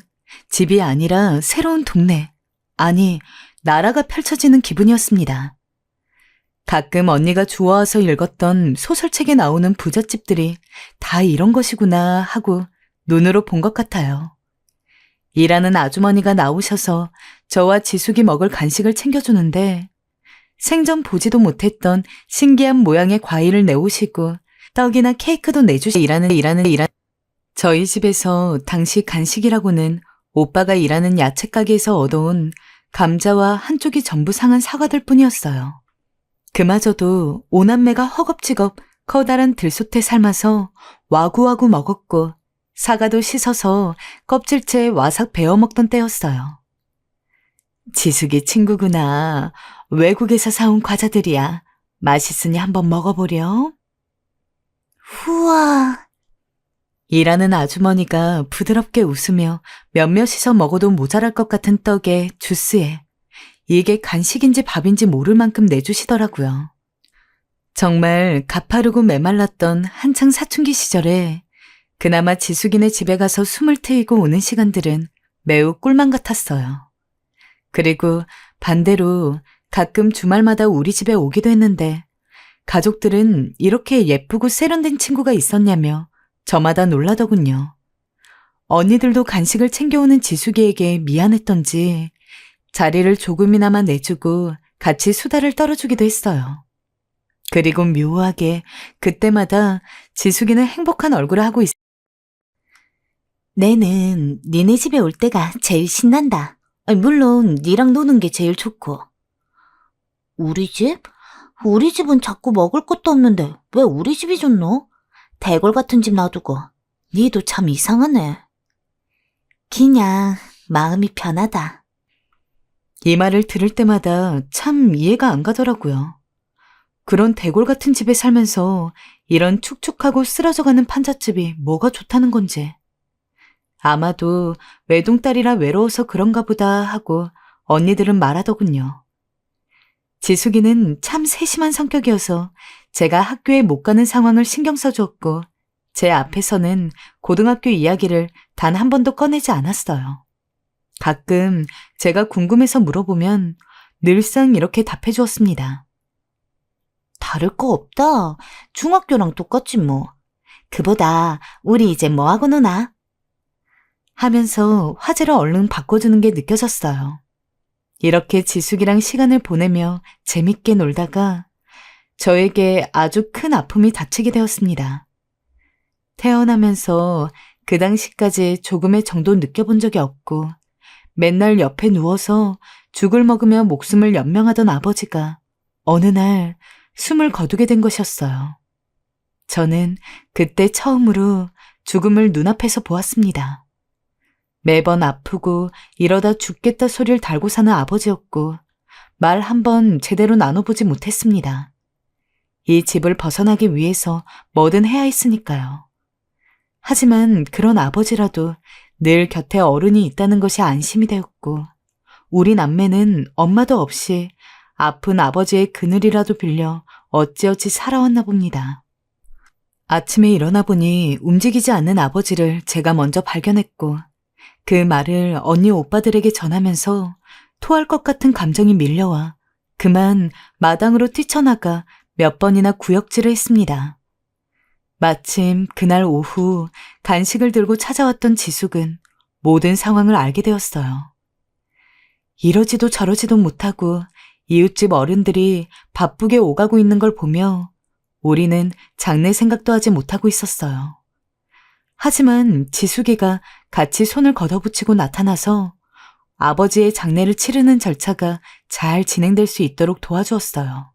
집이 아니라 새로운 동네, 아니 나라가 펼쳐지는 기분이었습니다. 가끔 언니가 좋아해서 읽었던 소설책에 나오는 부잣집들이 다 이런 것이구나 하고 눈으로 본 것 같아요. 일하는 아주머니가 나오셔서 저와 지숙이 먹을 간식을 챙겨주는데 생전 보지도 못했던 신기한 모양의 과일을 내오시고 떡이나 케이크도 내주시고 일하는 저희 집에서 당시 간식이라고는 오빠가 일하는 야채 가게에서 얻어온 감자와 한쪽이 전부 상한 사과들 뿐이었어요. 그마저도 오남매가 허겁지겁 커다란 들솥에 삶아서 와구와구 먹었고 사과도 씻어서 껍질째 와삭 베어 먹던 때였어요. 지숙이 친구구나. 외국에서 사온 과자들이야. 맛있으니 한번 먹어보렴. 우와. 일하는 아주머니가 부드럽게 웃으며 몇몇이서 먹어도 모자랄 것 같은 떡에 주스에 이게 간식인지 밥인지 모를 만큼 내주시더라고요. 정말 가파르고 메말랐던 한창 사춘기 시절에 그나마 지숙이네 집에 가서 숨을 트이고 오는 시간들은 매우 꿀만 같았어요. 그리고 반대로 가끔 주말마다 우리 집에 오기도 했는데 가족들은 이렇게 예쁘고 세련된 친구가 있었냐며 저마다 놀라더군요. 언니들도 간식을 챙겨오는 지숙이에게 미안했던지 자리를 조금이나마 내주고 같이 수다를 떨어주기도 했어요. 그리고 묘하게 그때마다 지숙이는 행복한 얼굴을 하고 있었어요. 내는 니네 집에 올 때가 제일 신난다. 물론 니랑 노는 게 제일 좋고. 우리 집? 우리 집은 자꾸 먹을 것도 없는데 왜 우리 집이 좋노? 대골 같은 집 놔두고. 니도 참 이상하네. 그냥 마음이 편하다. 이 말을 들을 때마다 참 이해가 안 가더라고요. 그런 대골 같은 집에 살면서 이런 축축하고 쓰러져가는 판잣집이 뭐가 좋다는 건지. 아마도 외동딸이라 외로워서 그런가 보다 하고 언니들은 말하더군요. 지숙이는 참 세심한 성격이어서 제가 학교에 못 가는 상황을 신경 써주었고 제 앞에서는 고등학교 이야기를 단 한 번도 꺼내지 않았어요. 가끔 제가 궁금해서 물어보면 늘상 이렇게 답해 주었습니다. 다를 거 없다. 중학교랑 똑같지 뭐. 그보다 우리 이제 뭐하고 노나? 하면서 화제를 얼른 바꿔주는 게 느껴졌어요. 이렇게 지숙이랑 시간을 보내며 재밌게 놀다가 저에게 아주 큰 아픔이 닥치게 되었습니다. 태어나면서 그 당시까지 조금의 정도 느껴본 적이 없고 맨날 옆에 누워서 죽을 먹으며 목숨을 연명하던 아버지가 어느 날 숨을 거두게 된 것이었어요. 저는 그때 처음으로 죽음을 눈앞에서 보았습니다. 매번 아프고 이러다 죽겠다 소리를 달고 사는 아버지였고 말 한 번 제대로 나눠보지 못했습니다. 이 집을 벗어나기 위해서 뭐든 해야 했으니까요. 하지만 그런 아버지라도 늘 곁에 어른이 있다는 것이 안심이 되었고 우리 남매는 엄마도 없이 아픈 아버지의 그늘이라도 빌려 어찌어찌 살아왔나 봅니다. 아침에 일어나 보니 움직이지 않는 아버지를 제가 먼저 발견했고 그 말을 언니 오빠들에게 전하면서 토할 것 같은 감정이 밀려와 그만 마당으로 뛰쳐나가 몇 번이나 구역질을 했습니다. 마침 그날 오후 간식을 들고 찾아왔던 지숙은 모든 상황을 알게 되었어요. 이러지도 저러지도 못하고 이웃집 어른들이 바쁘게 오가고 있는 걸 보며 우리는 장례 생각도 하지 못하고 있었어요. 하지만 지숙이가 같이 손을 걷어붙이고 나타나서 아버지의 장례를 치르는 절차가 잘 진행될 수 있도록 도와주었어요.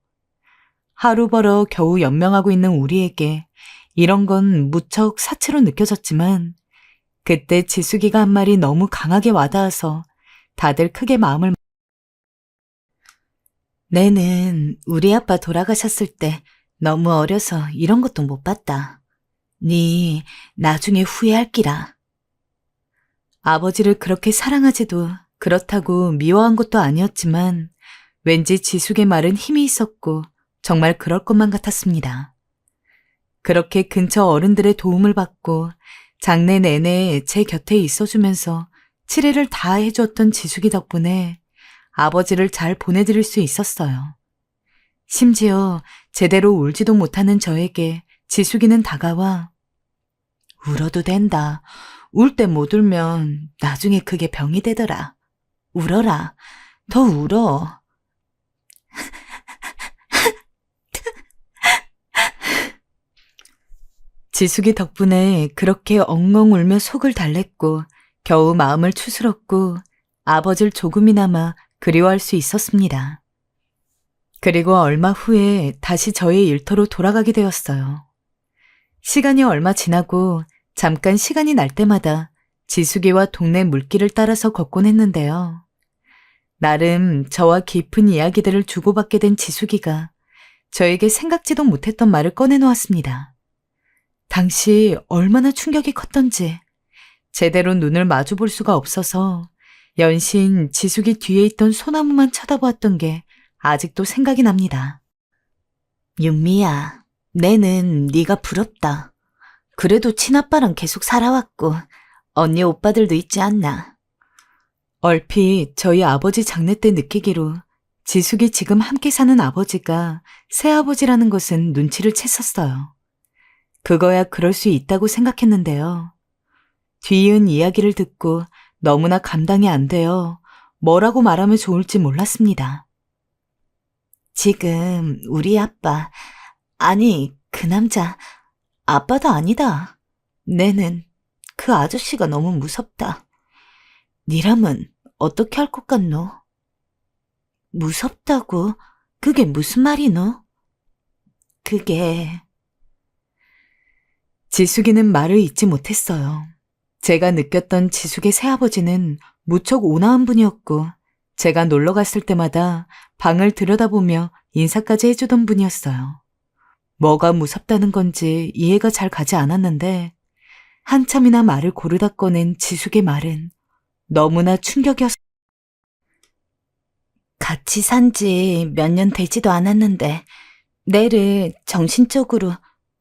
하루 벌어 겨우 연명하고 있는 우리에게 이런 건 무척 사치로 느껴졌지만 그때 지숙이가 한 말이 너무 강하게 와닿아서 다들 크게 마음을 내는 우리 아빠 돌아가셨을 때 너무 어려서 이런 것도 못 봤다. 네 나중에 후회할 기라. 아버지를 그렇게 사랑하지도 그렇다고 미워한 것도 아니었지만 왠지 지숙의 말은 힘이 있었고 정말 그럴 것만 같았습니다. 그렇게 근처 어른들의 도움을 받고 장례 내내 제 곁에 있어주면서 치레를 다 해주었던 지숙이 덕분에 아버지를 잘 보내드릴 수 있었어요. 심지어 제대로 울지도 못하는 저에게 지숙이는 다가와 울어도 된다. 울 때 못 울면 나중에 그게 병이 되더라. 울어라. 더 울어. 지숙이 덕분에 그렇게 엉엉 울며 속을 달랬고 겨우 마음을 추스렀고 아버지를 조금이나마 그리워할 수 있었습니다. 그리고 얼마 후에 다시 저의 일터로 돌아가게 되었어요. 시간이 얼마 지나고 잠깐 시간이 날 때마다 지숙이와 동네 물길을 따라서 걷곤 했는데요. 나름 저와 깊은 이야기들을 주고받게 된 지숙이가 저에게 생각지도 못했던 말을 꺼내놓았습니다. 당시 얼마나 충격이 컸던지 제대로 눈을 마주볼 수가 없어서 연신 지숙이 뒤에 있던 소나무만 쳐다보았던 게 아직도 생각이 납니다. 윤미야, 내는 네가 부럽다. 그래도 친아빠랑 계속 살아왔고 언니 오빠들도 있지 않나. 얼핏 저희 아버지 장례 때 느끼기로 지숙이 지금 함께 사는 아버지가 새아버지라는 것은 눈치를 챘었어요. 그거야 그럴 수 있다고 생각했는데요. 뒤이은 이야기를 듣고 너무나 감당이 안 되어 뭐라고 말하면 좋을지 몰랐습니다. 지금 우리 아빠, 아니 그 남자, 아빠도 아니다. 내는 그 아저씨가 너무 무섭다. 니람은 어떻게 할 것 같노? 무섭다고? 그게 무슨 말이노? 그게... 지숙이는 말을 잇지 못했어요. 제가 느꼈던 지숙의 새아버지는 무척 온화한 분이었고 제가 놀러 갔을 때마다 방을 들여다보며 인사까지 해주던 분이었어요. 뭐가 무섭다는 건지 이해가 잘 가지 않았는데 한참이나 말을 고르다 꺼낸 지숙의 말은 너무나 충격이었어요. 같이 산 지 몇 년 되지도 않았는데 내를 정신적으로,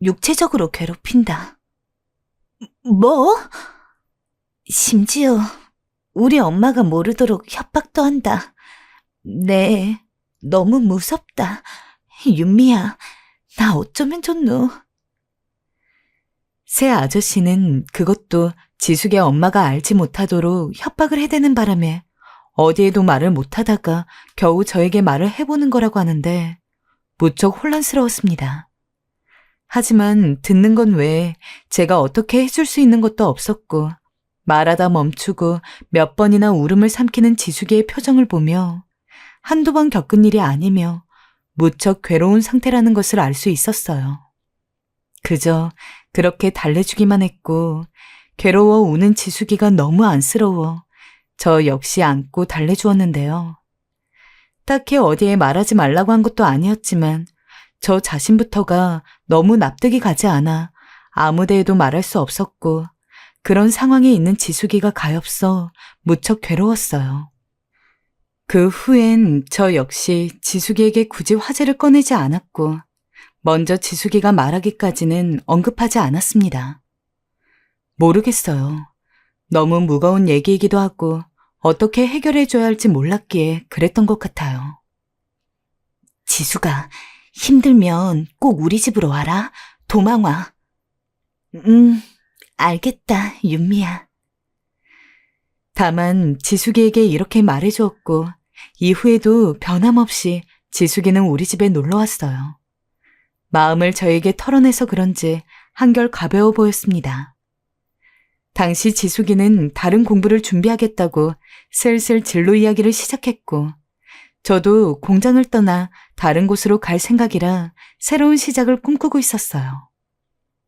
육체적으로 괴롭힌다. 뭐? 심지어 우리 엄마가 모르도록 협박도 한다. 네, 너무 무섭다. 윤미야, 나 어쩌면 좋노? 새 아저씨는 그것도 지숙의 엄마가 알지 못하도록 협박을 해대는 바람에 어디에도 말을 못하다가 겨우 저에게 말을 해보는 거라고 하는데 무척 혼란스러웠습니다. 하지만 듣는 건 외에 제가 어떻게 해줄 수 있는 것도 없었고 말하다 멈추고 몇 번이나 울음을 삼키는 지숙이의 표정을 보며 한두 번 겪은 일이 아니며 무척 괴로운 상태라는 것을 알 수 있었어요. 그저 그렇게 달래주기만 했고 괴로워 우는 지숙이가 너무 안쓰러워 저 역시 안고 달래주었는데요. 딱히 어디에 말하지 말라고 한 것도 아니었지만 저 자신부터가 너무 납득이 가지 않아 아무데에도 말할 수 없었고 그런 상황에 있는 지숙이가 가엾어 무척 괴로웠어요. 그 후엔 저 역시 지숙이에게 굳이 화제를 꺼내지 않았고 먼저 지숙이가 말하기까지는 언급하지 않았습니다. 모르겠어요. 너무 무거운 얘기이기도 하고 어떻게 해결해줘야 할지 몰랐기에 그랬던 것 같아요. 지수가 힘들면 꼭 우리 집으로 와라. 도망 와. 알겠다, 윤미야. 다만 지숙이에게 이렇게 말해주었고 이후에도 변함없이 지숙이는 우리 집에 놀러 왔어요. 마음을 저에게 털어내서 그런지 한결 가벼워 보였습니다. 당시 지숙이는 다른 공부를 준비하겠다고 슬슬 진로 이야기를 시작했고 저도 공장을 떠나 다른 곳으로 갈 생각이라 새로운 시작을 꿈꾸고 있었어요.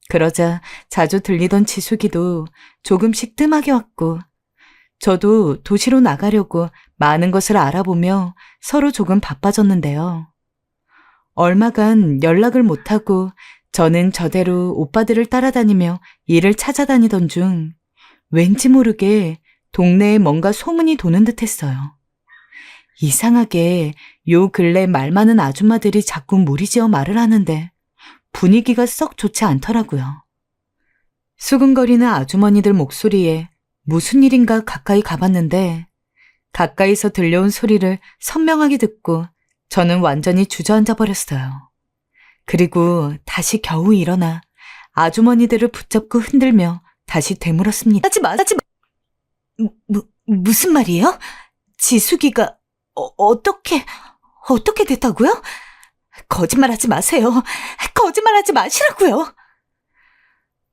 그러자 자주 들리던 지숙이도 조금씩 뜸하게 왔고 저도 도시로 나가려고 많은 것을 알아보며 서로 조금 바빠졌는데요. 얼마간 연락을 못하고 저는 저대로 오빠들을 따라다니며 일을 찾아다니던 중 왠지 모르게 동네에 뭔가 소문이 도는 듯 했어요. 이상하게 요 근래 말 많은 아줌마들이 자꾸 무리지어 말을 하는데 분위기가 썩 좋지 않더라고요. 수근거리는 아주머니들 목소리에 무슨 일인가 가까이 가봤는데 가까이서 들려온 소리를 선명하게 듣고 저는 완전히 주저앉아 버렸어요. 그리고 다시 겨우 일어나 아주머니들을 붙잡고 흔들며 다시 되물었습니다. 하지 마. 무슨 말이에요? 지숙이가 어떻게 됐다고요? 거짓말하지 마세요. 거짓말하지 마시라고요.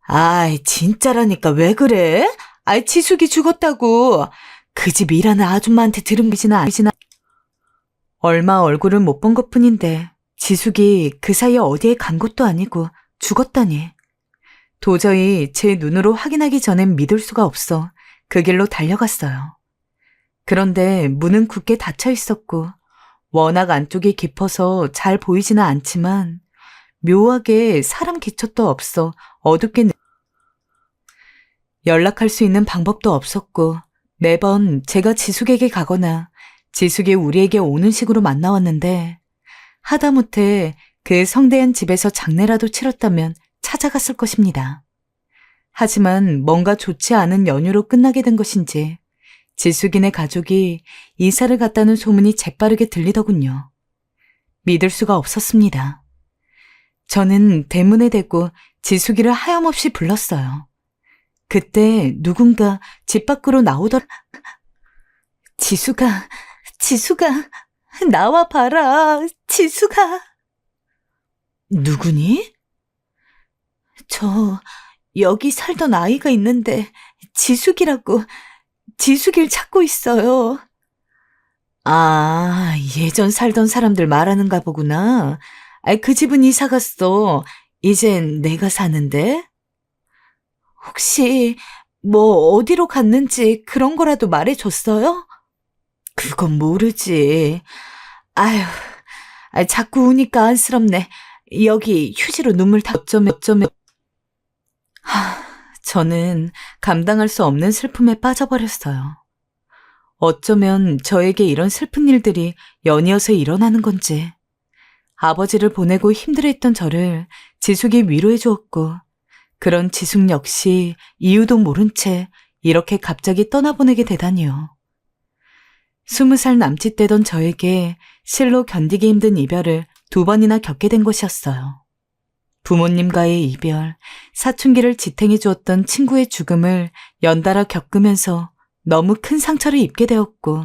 아이, 진짜라니까 왜 그래? 아이, 지숙이 죽었다고. 그 집 일하는 아줌마한테 들은 것이나 아니지나. 얼마 얼굴을 못 본 것뿐인데 지숙이 그 사이에 어디에 간 것도 아니고 죽었다니. 도저히 제 눈으로 확인하기 전엔 믿을 수가 없어 그 길로 달려갔어요. 그런데 문은 굳게 닫혀 있었고 워낙 안쪽이 깊어서 잘 보이지는 않지만 묘하게 사람 기척도 없어 어둡게 연락할 수 있는 방법도 없었고 매번 제가 지숙에게 가거나 지숙이 우리에게 오는 식으로 만나왔는데 하다못해 그 성대한 집에서 장례라도 치렀다면 찾아갔을 것입니다. 하지만 뭔가 좋지 않은 연유로 끝나게 된 것인지 지숙이네 가족이 이사를 갔다는 소문이 재빠르게 들리더군요. 믿을 수가 없었습니다. 저는 대문에 대고 지숙이를 하염없이 불렀어요. 그때 누군가 집 밖으로 나오더라. 지숙아, 나와 봐라, 지숙아. 누구니? 저 여기 살던 아이가 있는데 지숙이라고 지숙이를 찾고 있어요. 아, 예전 살던 사람들 말하는가 보구나. 그 집은 이사 갔어. 이젠 내가 사는데. 혹시 뭐 어디로 갔는지 그런 거라도 말해줬어요? 그건 모르지. 아휴, 자꾸 우니까 안쓰럽네. 여기 휴지로 눈물 다 어쩌면. 저는 감당할 수 없는 슬픔에 빠져버렸어요. 어쩌면 저에게 이런 슬픈 일들이 연이어서 일어나는 건지. 아버지를 보내고 힘들어했던 저를 지숙이 위로해 주었고 그런 지숙 역시 이유도 모른 채 이렇게 갑자기 떠나보내게 되다니요. 20살 남짓 되던 저에게 실로 견디기 힘든 이별을 2번이나 겪게 된 것이었어요. 부모님과의 이별, 사춘기를 지탱해 주었던 친구의 죽음을 연달아 겪으면서 너무 큰 상처를 입게 되었고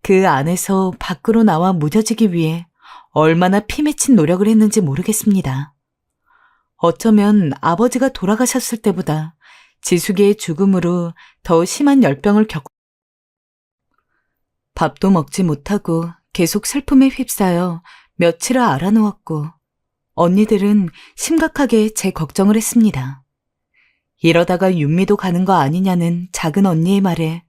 그 안에서 밖으로 나와 무뎌지기 위해 얼마나 피맺힌 노력을 했는지 모르겠습니다. 어쩌면 아버지가 돌아가셨을 때보다 지숙이의 죽음으로 더 심한 열병을 겪고 밥도 먹지 못하고 계속 슬픔에 휩싸여 며칠을 앓아누웠고 언니들은 심각하게 제 걱정을 했습니다. 이러다가 윤미도 가는 거 아니냐는 작은 언니의 말에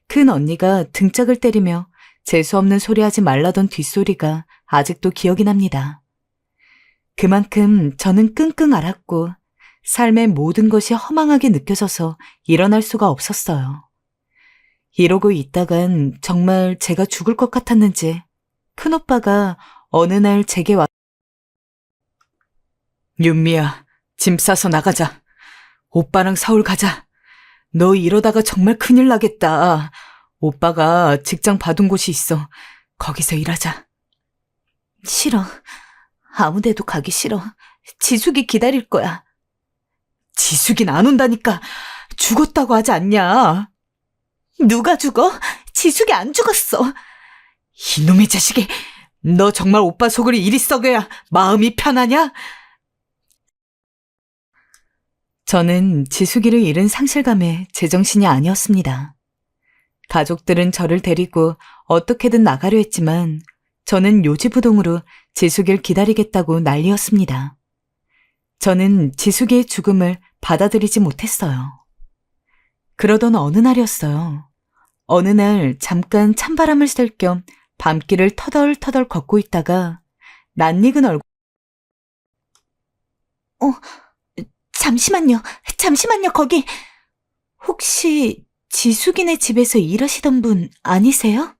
큰 언니가 등짝을 때리며 재수없는 소리 하지 말라던 뒷소리가 아직도 기억이 납니다. 그만큼 저는 끙끙 앓았고 삶의 모든 것이 허망하게 느껴져서 일어날 수가 없었어요. 이러고 있다간 정말 제가 죽을 것 같았는지 큰오빠가 어느 날 제게 와 윤미야, 짐 싸서 나가자. 오빠랑 서울 가자. 너 이러다가 정말 큰일 나겠다. 오빠가 직장 봐둔 곳이 있어. 거기서 일하자. 싫어. 아무 데도 가기 싫어. 지숙이 기다릴 거야. 지숙이는 안 온다니까. 죽었다고 하지 않냐. 누가 죽어? 지숙이 안 죽었어. 이놈의 자식이. 너 정말 오빠 속을 이리 썩여야 마음이 편하냐? 저는 지숙이를 잃은 상실감에 제정신이 아니었습니다. 가족들은 저를 데리고 어떻게든 나가려 했지만 저는 요지부동으로 지숙이를 기다리겠다고 난리였습니다. 저는 지숙이의 죽음을 받아들이지 못했어요. 그러던 어느 날이었어요. 어느 날 잠깐 찬바람을 쐴 겸 밤길을 터덜터덜 걷고 있다가 낯익은 얼굴 잠시만요, 거기. 혹시 지숙이네 집에서 일하시던 분 아니세요?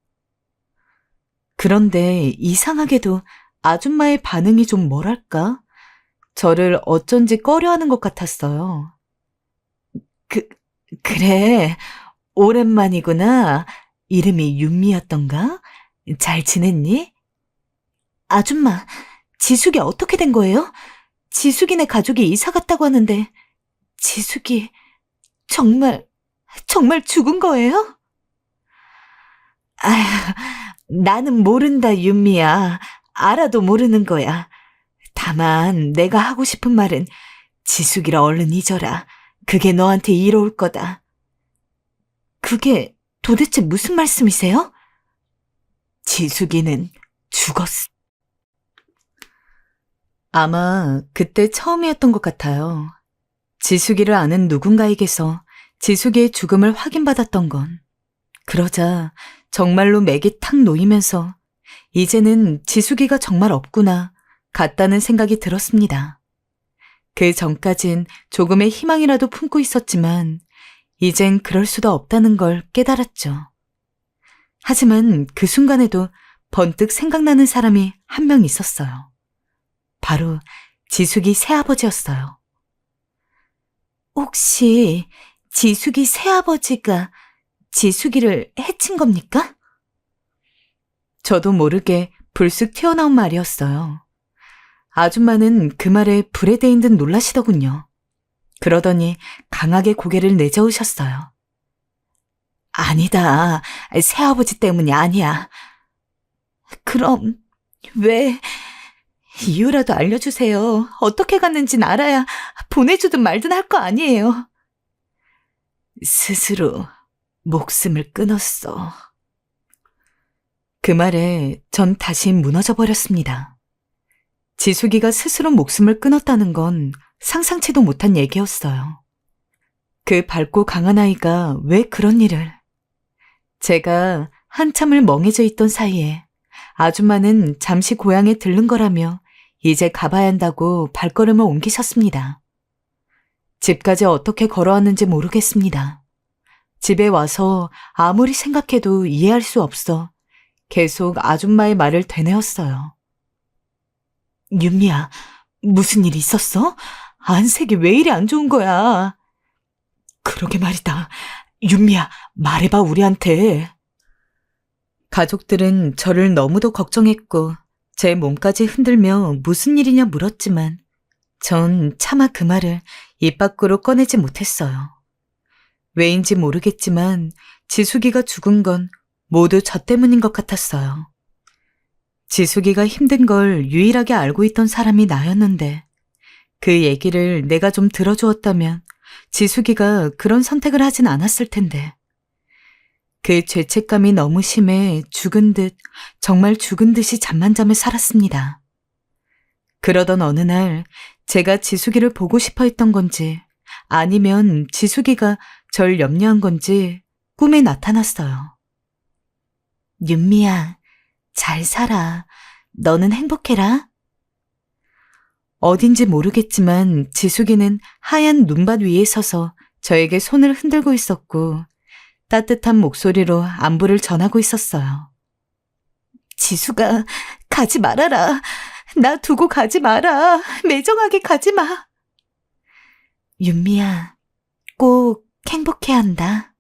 그런데 이상하게도 아줌마의 반응이 좀 뭐랄까? 저를 어쩐지 꺼려하는 것 같았어요. 그래. 오랜만이구나. 이름이 윤미였던가? 잘 지냈니? 아줌마, 지숙이 어떻게 된 거예요? 지숙이네 가족이 이사 갔다고 하는데 지숙이 정말 죽은 거예요? 아휴, 나는 모른다, 윤미야. 알아도 모르는 거야. 다만 내가 하고 싶은 말은 지숙이를 얼른 잊어라. 그게 너한테 이로울 거다. 그게 도대체 무슨 말씀이세요? 지숙이는 죽었어. 아마 그때 처음이었던 것 같아요. 지숙이를 아는 누군가에게서 지숙이의 죽음을 확인받았던 건. 그러자 정말로 맥이 탁 놓이면서 이제는 지숙이가 정말 없구나 같다는 생각이 들었습니다. 그 전까진 조금의 희망이라도 품고 있었지만 이젠 그럴 수도 없다는 걸 깨달았죠. 하지만 그 순간에도 번뜩 생각나는 사람이 한 명 있었어요. 바로 지숙이 새아버지였어요. 혹시 지숙이 새아버지가 지숙이를 해친 겁니까? 저도 모르게 불쑥 튀어나온 말이었어요. 아줌마는 그 말에 불에 대인 듯 놀라시더군요. 그러더니 강하게 고개를 내저으셨어요. 아니다. 새아버지 때문이 아니야. 그럼 왜... 이유라도 알려주세요. 어떻게 갔는진 알아야 보내주든 말든 할 거 아니에요. 스스로 목숨을 끊었어. 그 말에 전 다시 무너져 버렸습니다. 지숙이가 스스로 목숨을 끊었다는 건 상상치도 못한 얘기였어요. 그 밝고 강한 아이가 왜 그런 일을... 제가 한참을 멍해져 있던 사이에 아줌마는 잠시 고향에 들른 거라며 이제 가봐야 한다고 발걸음을 옮기셨습니다. 집까지 어떻게 걸어왔는지 모르겠습니다. 집에 와서 아무리 생각해도 이해할 수 없어 계속 아줌마의 말을 되뇌었어요. 윤미야, 무슨 일 있었어? 안색이 왜 이리 안 좋은 거야? 그러게 말이다. 윤미야, 말해봐 우리한테. 가족들은 저를 너무도 걱정했고 제 몸까지 흔들며 무슨 일이냐 물었지만 전 차마 그 말을 입 밖으로 꺼내지 못했어요. 왜인지 모르겠지만 지숙이가 죽은 건 모두 저 때문인 것 같았어요. 지숙이가 힘든 걸 유일하게 알고 있던 사람이 나였는데 그 얘기를 내가 좀 들어주었다면 지숙이가 그런 선택을 하진 않았을 텐데 그 죄책감이 너무 심해 죽은 듯 정말 죽은 듯이 잠만 잠을 살았습니다. 그러던 어느 날 제가 지숙이를 보고 싶어 했던 건지 아니면 지숙이가 절 염려한 건지 꿈에 나타났어요. 윤미야, 잘 살아. 너는 행복해라. 어딘지 모르겠지만 지숙이는 하얀 눈밭 위에 서서 저에게 손을 흔들고 있었고 따뜻한 목소리로 안부를 전하고 있었어요. 지숙아, 가지 말아라. 나 두고 가지 마라. 매정하게 가지 마. 윤미야, 꼭 행복해야 한다.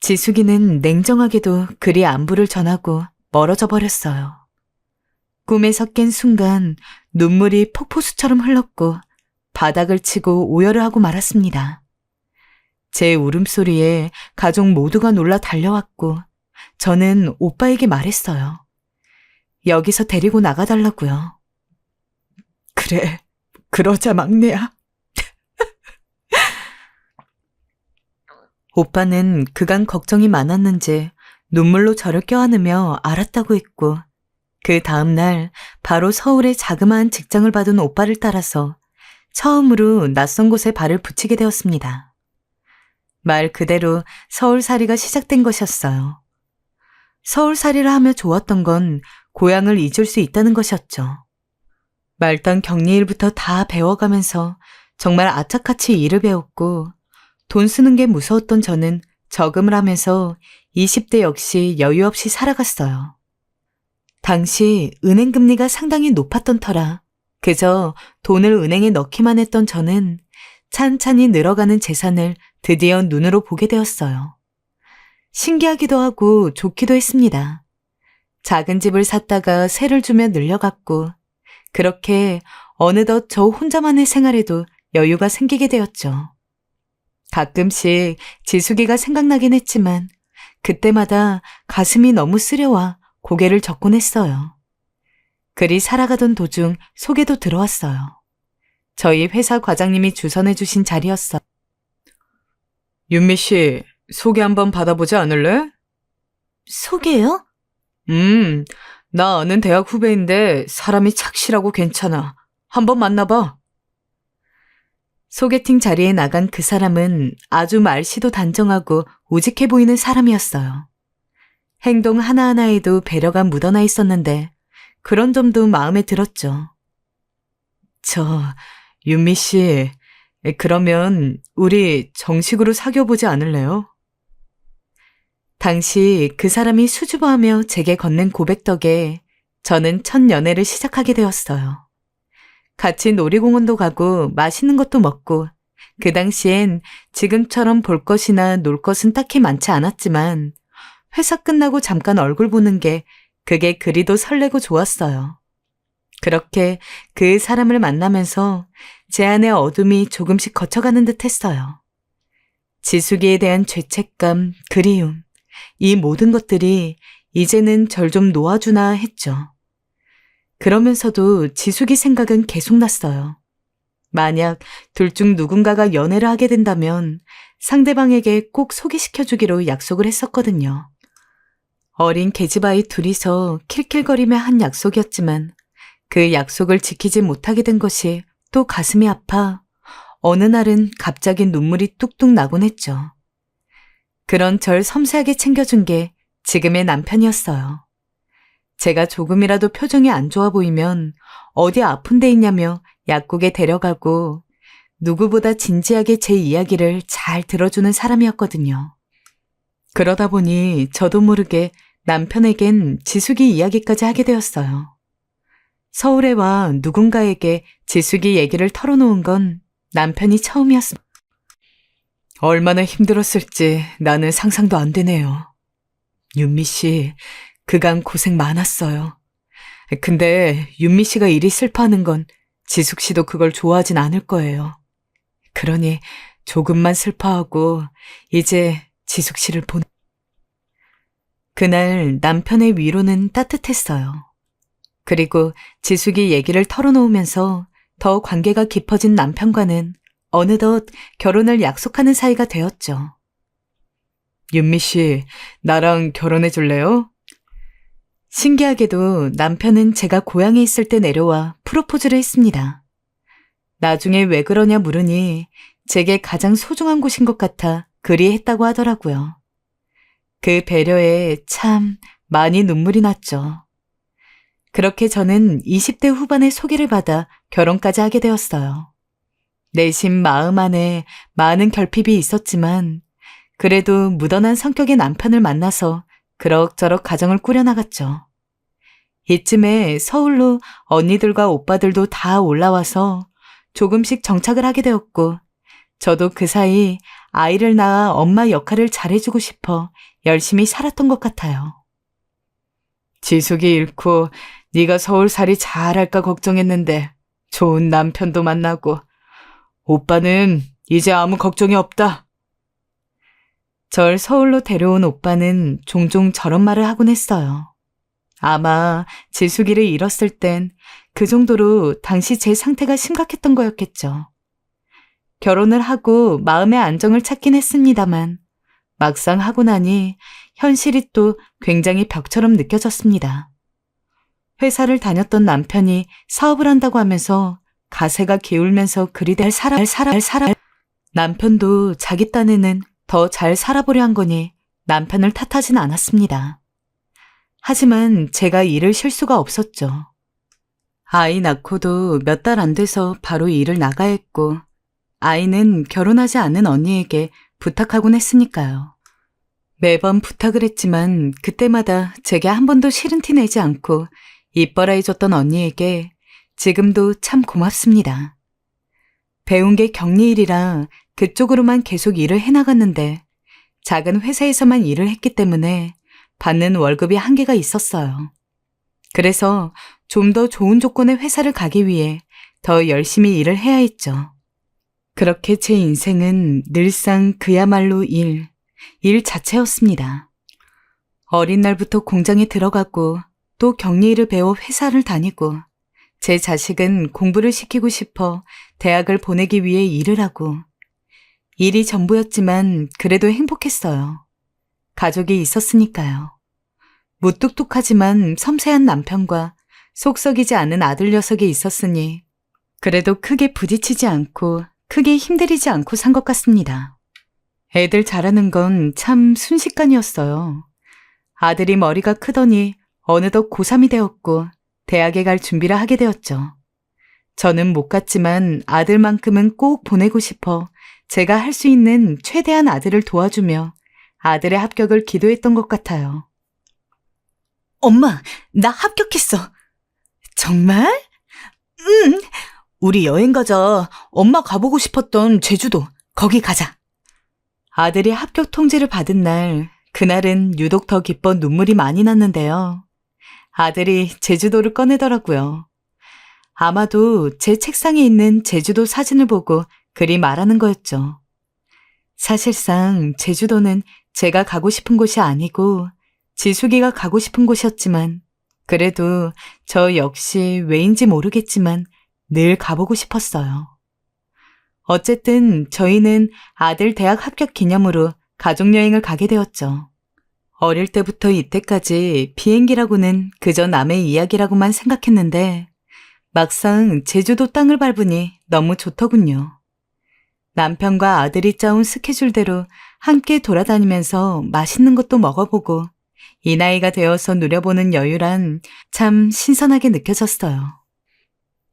지숙이는 냉정하게도 그리 안부를 전하고 멀어져 버렸어요. 꿈에서 깬 순간 눈물이 폭포수처럼 흘렀고 바닥을 치고 오열을 하고 말았습니다. 제 울음소리에 가족 모두가 놀라 달려왔고 저는 오빠에게 말했어요. 여기서 데리고 나가달라고요. 그래, 그러자 막내야. 오빠는 그간 걱정이 많았는지 눈물로 저를 껴안으며 알았다고 했고 그 다음날 바로 서울의 자그마한 직장을 받은 오빠를 따라서 처음으로 낯선 곳에 발을 붙이게 되었습니다. 말 그대로 서울살이가 시작된 것이었어요. 서울살이를 하며 좋았던 건 고향을 잊을 수 있다는 것이었죠. 말단 격리일부터 다 배워가면서 정말 악착같이 일을 배웠고 돈 쓰는 게 무서웠던 저는 저금을 하면서 20대 역시 여유 없이 살아갔어요. 당시 은행 금리가 상당히 높았던 터라 그저 돈을 은행에 넣기만 했던 저는 찬찬히 늘어가는 재산을 드디어 눈으로 보게 되었어요. 신기하기도 하고 좋기도 했습니다. 작은 집을 샀다가 세를 주며 늘려갔고 그렇게 어느덧 저 혼자만의 생활에도 여유가 생기게 되었죠. 가끔씩 지숙이가 생각나긴 했지만 그때마다 가슴이 너무 쓰려와 고개를 젓곤 했어요. 그리 살아가던 도중 소개도 들어왔어요. 저희 회사 과장님이 주선해 주신 자리였어요. 윤미 씨, 소개 한번 받아보지 않을래? 소개요? 나 아는 대학 후배인데 사람이 착실하고 괜찮아. 한번 만나봐. 소개팅 자리에 나간 그 사람은 아주 말씨도 단정하고 우직해 보이는 사람이었어요. 행동 하나하나에도 배려가 묻어나 있었는데 그런 점도 마음에 들었죠. 윤미 씨, 그러면 우리 정식으로 사귀어보지 않을래요? 당시 그 사람이 수줍어하며 제게 건넨 고백 덕에 저는 첫 연애를 시작하게 되었어요. 같이 놀이공원도 가고 맛있는 것도 먹고 그 당시엔 지금처럼 볼 것이나 놀 것은 딱히 많지 않았지만 회사 끝나고 잠깐 얼굴 보는 게 그게 그리도 설레고 좋았어요. 그렇게 그 사람을 만나면서 제 안의 어둠이 조금씩 거쳐가는 듯 했어요. 지숙이에 대한 죄책감, 그리움, 이 모든 것들이 이제는 절 좀 놓아주나 했죠. 그러면서도 지숙이 생각은 계속 났어요. 만약 둘 중 누군가가 연애를 하게 된다면 상대방에게 꼭 소개시켜주기로 약속을 했었거든요. 어린 계집아이 둘이서 킬킬거리며 한 약속이었지만 그 약속을 지키지 못하게 된 것이 또 가슴이 아파 어느 날은 갑자기 눈물이 뚝뚝 나곤 했죠. 그런 절 섬세하게 챙겨준 게 지금의 남편이었어요. 제가 조금이라도 표정이 안 좋아 보이면 어디 아픈 데 있냐며 약국에 데려가고 누구보다 진지하게 제 이야기를 잘 들어주는 사람이었거든요. 그러다 보니 저도 모르게 남편에겐 지숙이 이야기까지 하게 되었어요. 서울에 와 누군가에게 지숙이 얘기를 털어놓은 건 남편이 처음이었습니다. 얼마나 힘들었을지 나는 상상도 안 되네요. 윤미 씨, 그간 고생 많았어요. 근데 윤미 씨가 이리 슬퍼하는 건 지숙 씨도 그걸 좋아하진 않을 거예요. 그러니 조금만 슬퍼하고 이제 지숙 씨를 그날 남편의 위로는 따뜻했어요. 그리고 지숙이 얘기를 털어놓으면서 더 관계가 깊어진 남편과는 어느덧 결혼을 약속하는 사이가 되었죠. 윤미 씨, 나랑 결혼해 줄래요? 신기하게도 남편은 제가 고향에 있을 때 내려와 프로포즈를 했습니다. 나중에 왜 그러냐 물으니 제게 가장 소중한 곳인 것 같아 그리 했다고 하더라고요. 그 배려에 참 많이 눈물이 났죠. 그렇게 저는 20대 후반에 소개를 받아 결혼까지 하게 되었어요. 내심 마음 안에 많은 결핍이 있었지만 그래도 무던한 성격의 남편을 만나서 그럭저럭 가정을 꾸려나갔죠. 이쯤에 서울로 언니들과 오빠들도 다 올라와서 조금씩 정착을 하게 되었고 저도 그 사이 아이를 낳아 엄마 역할을 잘해주고 싶어 열심히 살았던 것 같아요. 지숙이 잃고 네가 서울살이 잘할까 걱정했는데 좋은 남편도 만나고 오빠는 이제 아무 걱정이 없다. 절 서울로 데려온 오빠는 종종 저런 말을 하곤 했어요. 아마 지숙이를 잃었을 땐 그 정도로 당시 제 상태가 심각했던 거였겠죠. 결혼을 하고 마음의 안정을 찾긴 했습니다만 막상 하고 나니 현실이 또 굉장히 벽처럼 느껴졌습니다. 회사를 다녔던 남편이 사업을 한다고 하면서 가세가 기울면서 그리 살아. 남편도 자기 딴에는 더 잘 살아보려 한 거니 남편을 탓하진 않았습니다. 하지만 제가 일을 쉴 수가 없었죠. 아이 낳고도 몇 달 안 돼서 바로 일을 나가야 했고 아이는 결혼하지 않은 언니에게 부탁하곤 했으니까요. 매번 부탁을 했지만 그때마다 제게 한 번도 싫은 티 내지 않고 이뻐라해줬던 언니에게 지금도 참 고맙습니다. 배운 게 격리일이라 그쪽으로만 계속 일을 해나갔는데 작은 회사에서만 일을 했기 때문에 받는 월급이 한계가 있었어요. 그래서 좀 더 좋은 조건의 회사를 가기 위해 더 열심히 일을 해야 했죠. 그렇게 제 인생은 늘상 그야말로 일 자체였습니다. 어린 날부터 공장에 들어가고 또 격리일을 배워 회사를 다니고 제 자식은 공부를 시키고 싶어 대학을 보내기 위해 일을 하고 일이 전부였지만 그래도 행복했어요. 가족이 있었으니까요. 무뚝뚝하지만 섬세한 남편과 속 썩이지 않은 아들 녀석이 있었으니 그래도 크게 부딪히지 않고 크게 힘들이지 않고 산 것 같습니다. 애들 자라는 건 참 순식간이었어요. 아들이 머리가 크더니 어느덧 고3이 되었고 대학에 갈 준비를 하게 되었죠. 저는 못 갔지만 아들만큼은 꼭 보내고 싶어 제가 할 수 있는 최대한 아들을 도와주며 아들의 합격을 기도했던 것 같아요. 엄마, 나 합격했어. 정말? 응. 우리 여행 가자. 엄마 가보고 싶었던 제주도. 거기 가자. 아들이 합격 통지를 받은 날, 그날은 유독 더 기뻐 눈물이 많이 났는데요. 아들이 제주도를 꺼내더라고요. 아마도 제 책상에 있는 제주도 사진을 보고 그리 말하는 거였죠. 사실상 제주도는 제가 가고 싶은 곳이 아니고 지숙이가 가고 싶은 곳이었지만 그래도 저 역시 왜인지 모르겠지만 늘 가보고 싶었어요. 어쨌든 저희는 아들 대학 합격 기념으로 가족여행을 가게 되었죠. 어릴 때부터 이때까지 비행기라고는 그저 남의 이야기라고만 생각했는데 막상 제주도 땅을 밟으니 너무 좋더군요. 남편과 아들이 짜온 스케줄대로 함께 돌아다니면서 맛있는 것도 먹어보고 이 나이가 되어서 누려보는 여유란 참 신선하게 느껴졌어요.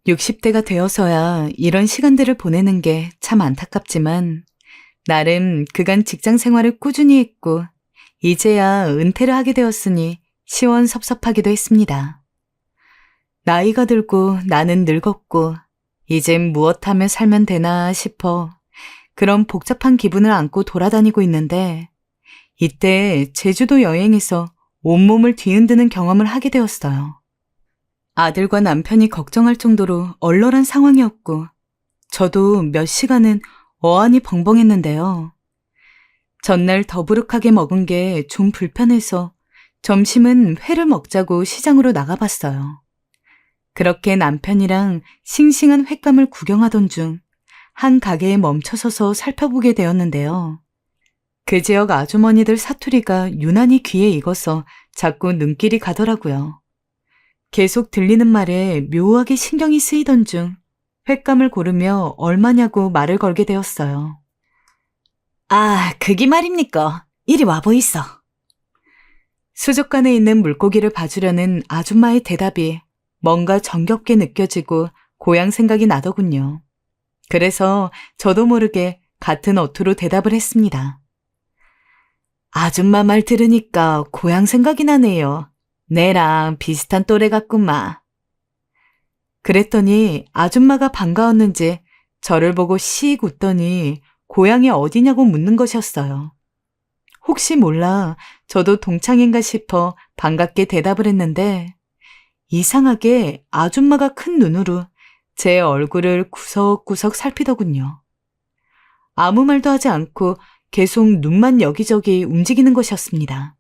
60대가 되어서야 이런 시간들을 보내는 게 참 안타깝지만 나름 그간 직장 생활을 꾸준히 했고 이제야 은퇴를 하게 되었으니 시원섭섭하기도 했습니다. 나이가 들고 나는 늙었고 이젠 무엇하며 살면 되나 싶어 그런 복잡한 기분을 안고 돌아다니고 있는데 이때 제주도 여행에서 온몸을 뒤흔드는 경험을 하게 되었어요. 아들과 남편이 걱정할 정도로 얼얼한 상황이었고 저도 몇 시간은 어안이 벙벙했는데요. 전날 더부룩하게 먹은 게 좀 불편해서 점심은 회를 먹자고 시장으로 나가봤어요. 그렇게 남편이랑 싱싱한 횟감을 구경하던 중 한 가게에 멈춰서서 살펴보게 되었는데요. 그 지역 아주머니들 사투리가 유난히 귀에 익어서 자꾸 눈길이 가더라고요. 계속 들리는 말에 묘하게 신경이 쓰이던 중 횟감을 고르며 얼마냐고 말을 걸게 되었어요. 아, 그게 말입니까? 이리 와보이소. 수족관에 있는 물고기를 봐주려는 아줌마의 대답이 뭔가 정겹게 느껴지고 고향 생각이 나더군요. 그래서 저도 모르게 같은 어투로 대답을 했습니다. 아줌마 말 들으니까 고향 생각이 나네요. 내랑 비슷한 또래 같구마. 그랬더니 아줌마가 반가웠는지 저를 보고 씩 웃더니 고향이 어디냐고 묻는 것이었어요. 혹시 몰라 저도 동창인가 싶어 반갑게 대답을 했는데 이상하게 아줌마가 큰 눈으로 제 얼굴을 구석구석 살피더군요. 아무 말도 하지 않고 계속 눈만 여기저기 움직이는 것이었습니다.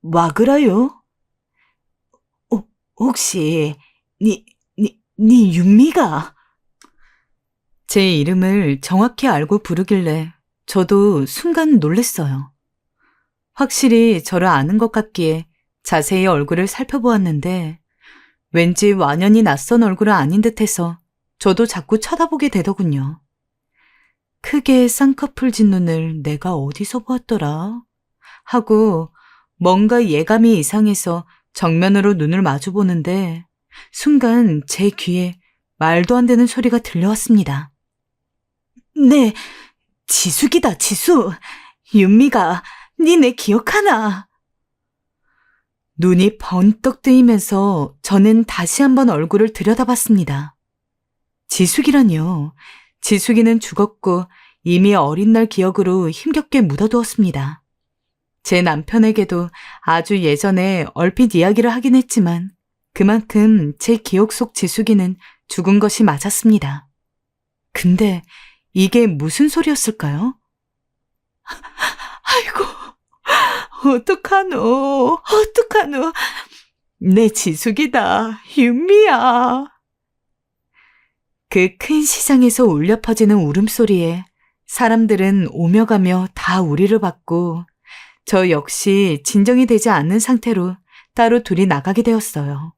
와 그래요? 혹시 니 윤미가? 제 이름을 정확히 알고 부르길래 저도 순간 놀랬어요. 확실히 저를 아는 것 같기에 자세히 얼굴을 살펴보았는데 왠지 완연히 낯선 얼굴은 아닌 듯해서 저도 자꾸 쳐다보게 되더군요. 크게 쌍꺼풀 진 눈을 내가 어디서 보았더라? 하고 뭔가 예감이 이상해서 정면으로 눈을 마주보는데 순간 제 귀에 말도 안 되는 소리가 들려왔습니다. 네, 지숙이다 지숙. 윤미가 니네 기억하나? 눈이 번떡 뜨이면서 저는 다시 한번 얼굴을 들여다봤습니다. 지숙이라니요. 지숙이는 죽었고 이미 어린 날 기억으로 힘겹게 묻어두었습니다. 제 남편에게도 아주 예전에 얼핏 이야기를 하긴 했지만 그만큼 제 기억 속 지숙이는 죽은 것이 맞았습니다. 근데 이게 무슨 소리였을까요? 아이고, 어떡하노. 내 지숙이다, 윤미야. 그 큰 시장에서 울려 퍼지는 울음소리에 사람들은 오며 가며 다 우리를 봤고 저 역시 진정이 되지 않는 상태로 따로 둘이 나가게 되었어요.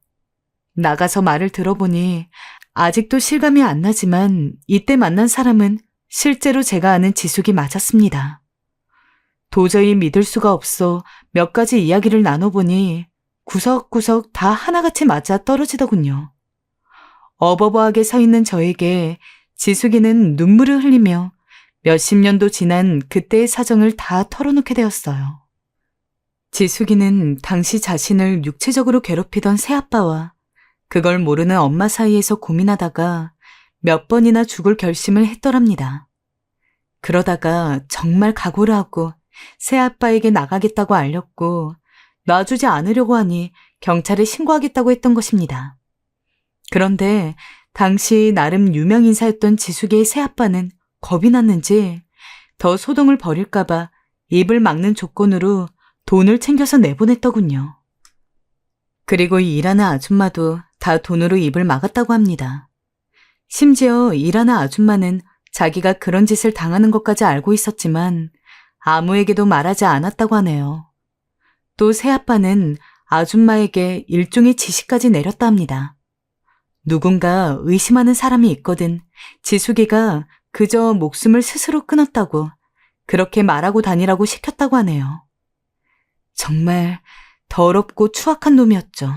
나가서 말을 들어보니 아직도 실감이 안 나지만 이때 만난 사람은 실제로 제가 아는 지숙이 맞았습니다. 도저히 믿을 수가 없어 몇 가지 이야기를 나눠보니 구석구석 다 하나같이 맞아 떨어지더군요. 어버버하게 서 있는 저에게 지숙이는 눈물을 흘리며 몇십 년도 지난 그때의 사정을 다 털어놓게 되었어요. 지숙이는 당시 자신을 육체적으로 괴롭히던 새아빠와 그걸 모르는 엄마 사이에서 고민하다가 몇 번이나 죽을 결심을 했더랍니다. 그러다가 정말 각오를 하고 새아빠에게 나가겠다고 알렸고 놔주지 않으려고 하니 경찰에 신고하겠다고 했던 것입니다. 그런데 당시 나름 유명 인사였던 지숙이의 새아빠는 겁이 났는지 더 소동을 벌일까봐 입을 막는 조건으로 돈을 챙겨서 내보냈더군요. 그리고 일하는 아줌마도 다 돈으로 입을 막았다고 합니다. 심지어 일하는 아줌마는 자기가 그런 짓을 당하는 것까지 알고 있었지만 아무에게도 말하지 않았다고 하네요. 또 새아빠는 아줌마에게 일종의 지시까지 내렸다 합니다. 누군가 의심하는 사람이 있거든 지숙이가 그저 목숨을 스스로 끊었다고 그렇게 말하고 다니라고 시켰다고 하네요. 정말 더럽고 추악한 놈이었죠.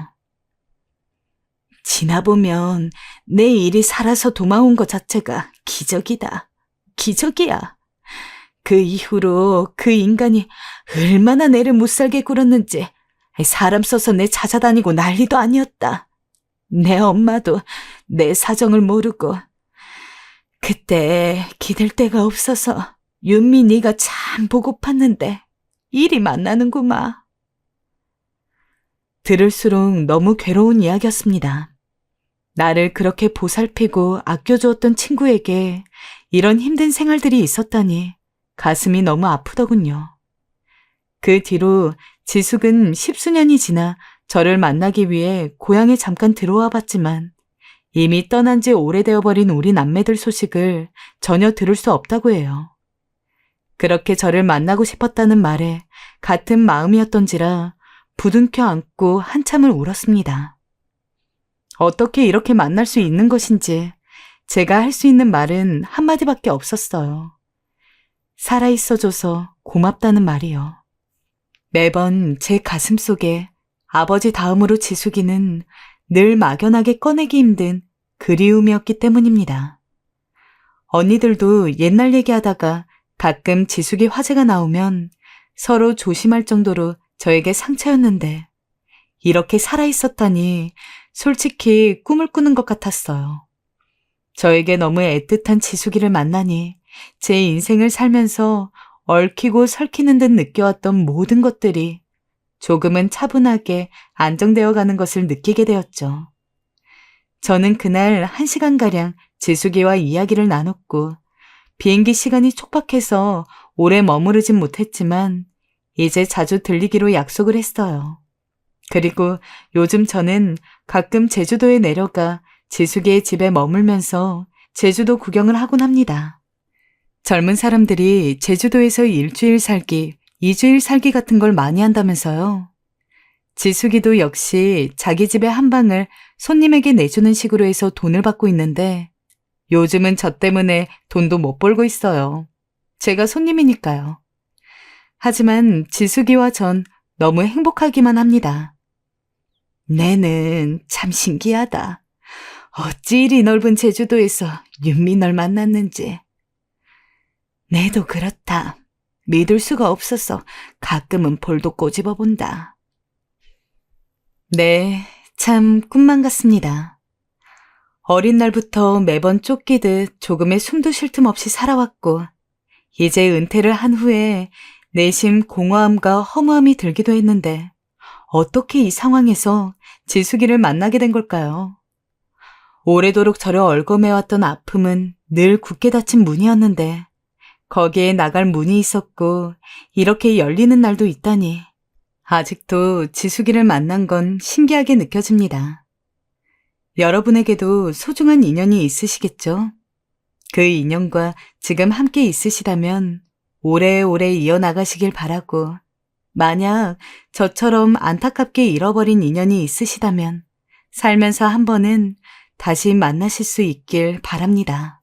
지나보면 내 일이 살아서 도망온 것 자체가 기적이다. 기적이야. 그 이후로 그 인간이 얼마나 내를 못살게 굴었는지 사람 써서 내 찾아다니고 난리도 아니었다. 내 엄마도 내 사정을 모르고 그때 기댈 데가 없어서 윤미 네가 참 보고팠는데 이리 만나는구마. 들을수록 너무 괴로운 이야기였습니다. 나를 그렇게 보살피고 아껴주었던 친구에게 이런 힘든 생활들이 있었다니 가슴이 너무 아프더군요. 그 뒤로 지숙은 10수년이 지나 저를 만나기 위해 고향에 잠깐 들어와 봤지만 이미 떠난 지 오래되어 버린 우리 남매들 소식을 전혀 들을 수 없다고 해요. 그렇게 저를 만나고 싶었다는 말에 같은 마음이었던지라 부둥켜 안고 한참을 울었습니다. 어떻게 이렇게 만날 수 있는 것인지 제가 할 수 있는 말은 한마디밖에 없었어요. 살아있어줘서 고맙다는 말이요. 매번 제 가슴 속에 아버지 다음으로 지숙이는 늘 막연하게 꺼내기 힘든 그리움이었기 때문입니다. 언니들도 옛날 얘기하다가 가끔 지숙이 화제가 나오면 서로 조심할 정도로 저에게 상처였는데 이렇게 살아있었다니 솔직히 꿈을 꾸는 것 같았어요. 저에게 너무 애틋한 지숙이를 만나니 제 인생을 살면서 얽히고 설키는 듯 느껴왔던 모든 것들이 조금은 차분하게 안정되어 가는 것을 느끼게 되었죠. 저는 그날 1시간가량 지숙이와 이야기를 나눴고 비행기 시간이 촉박해서 오래 머무르진 못했지만 이제 자주 들리기로 약속을 했어요. 그리고 요즘 저는 가끔 제주도에 내려가 지숙이의 집에 머물면서 제주도 구경을 하곤 합니다. 젊은 사람들이 제주도에서 일주일 살기, 2주일 살기 같은 걸 많이 한다면서요. 지숙이도 역시 자기 집의 한 방을 손님에게 내주는 식으로 해서 돈을 받고 있는데 요즘은 저 때문에 돈도 못 벌고 있어요. 제가 손님이니까요. 하지만 지숙이와 전 너무 행복하기만 합니다. 내는 참 신기하다. 어찌 이리 넓은 제주도에서 윤민을 만났는지. 내도 그렇다. 믿을 수가 없어서 가끔은 볼도 꼬집어 본다. 네, 참 꿈만 같습니다. 어린 날부터 매번 쫓기듯 조금의 숨도 쉴 틈 없이 살아왔고 이제 은퇴를 한 후에 내심 공허함과 허무함이 들기도 했는데 어떻게 이 상황에서 지숙이를 만나게 된 걸까요? 오래도록 저를 얽어매왔던 아픔은 늘 굳게 닫힌 문이었는데 거기에 나갈 문이 있었고 이렇게 열리는 날도 있다니 아직도 지숙이를 만난 건 신기하게 느껴집니다. 여러분에게도 소중한 인연이 있으시겠죠? 그 인연과 지금 함께 있으시다면 오래오래 이어나가시길 바라고 만약 저처럼 안타깝게 잃어버린 인연이 있으시다면 살면서 한 번은 다시 만나실 수 있길 바랍니다.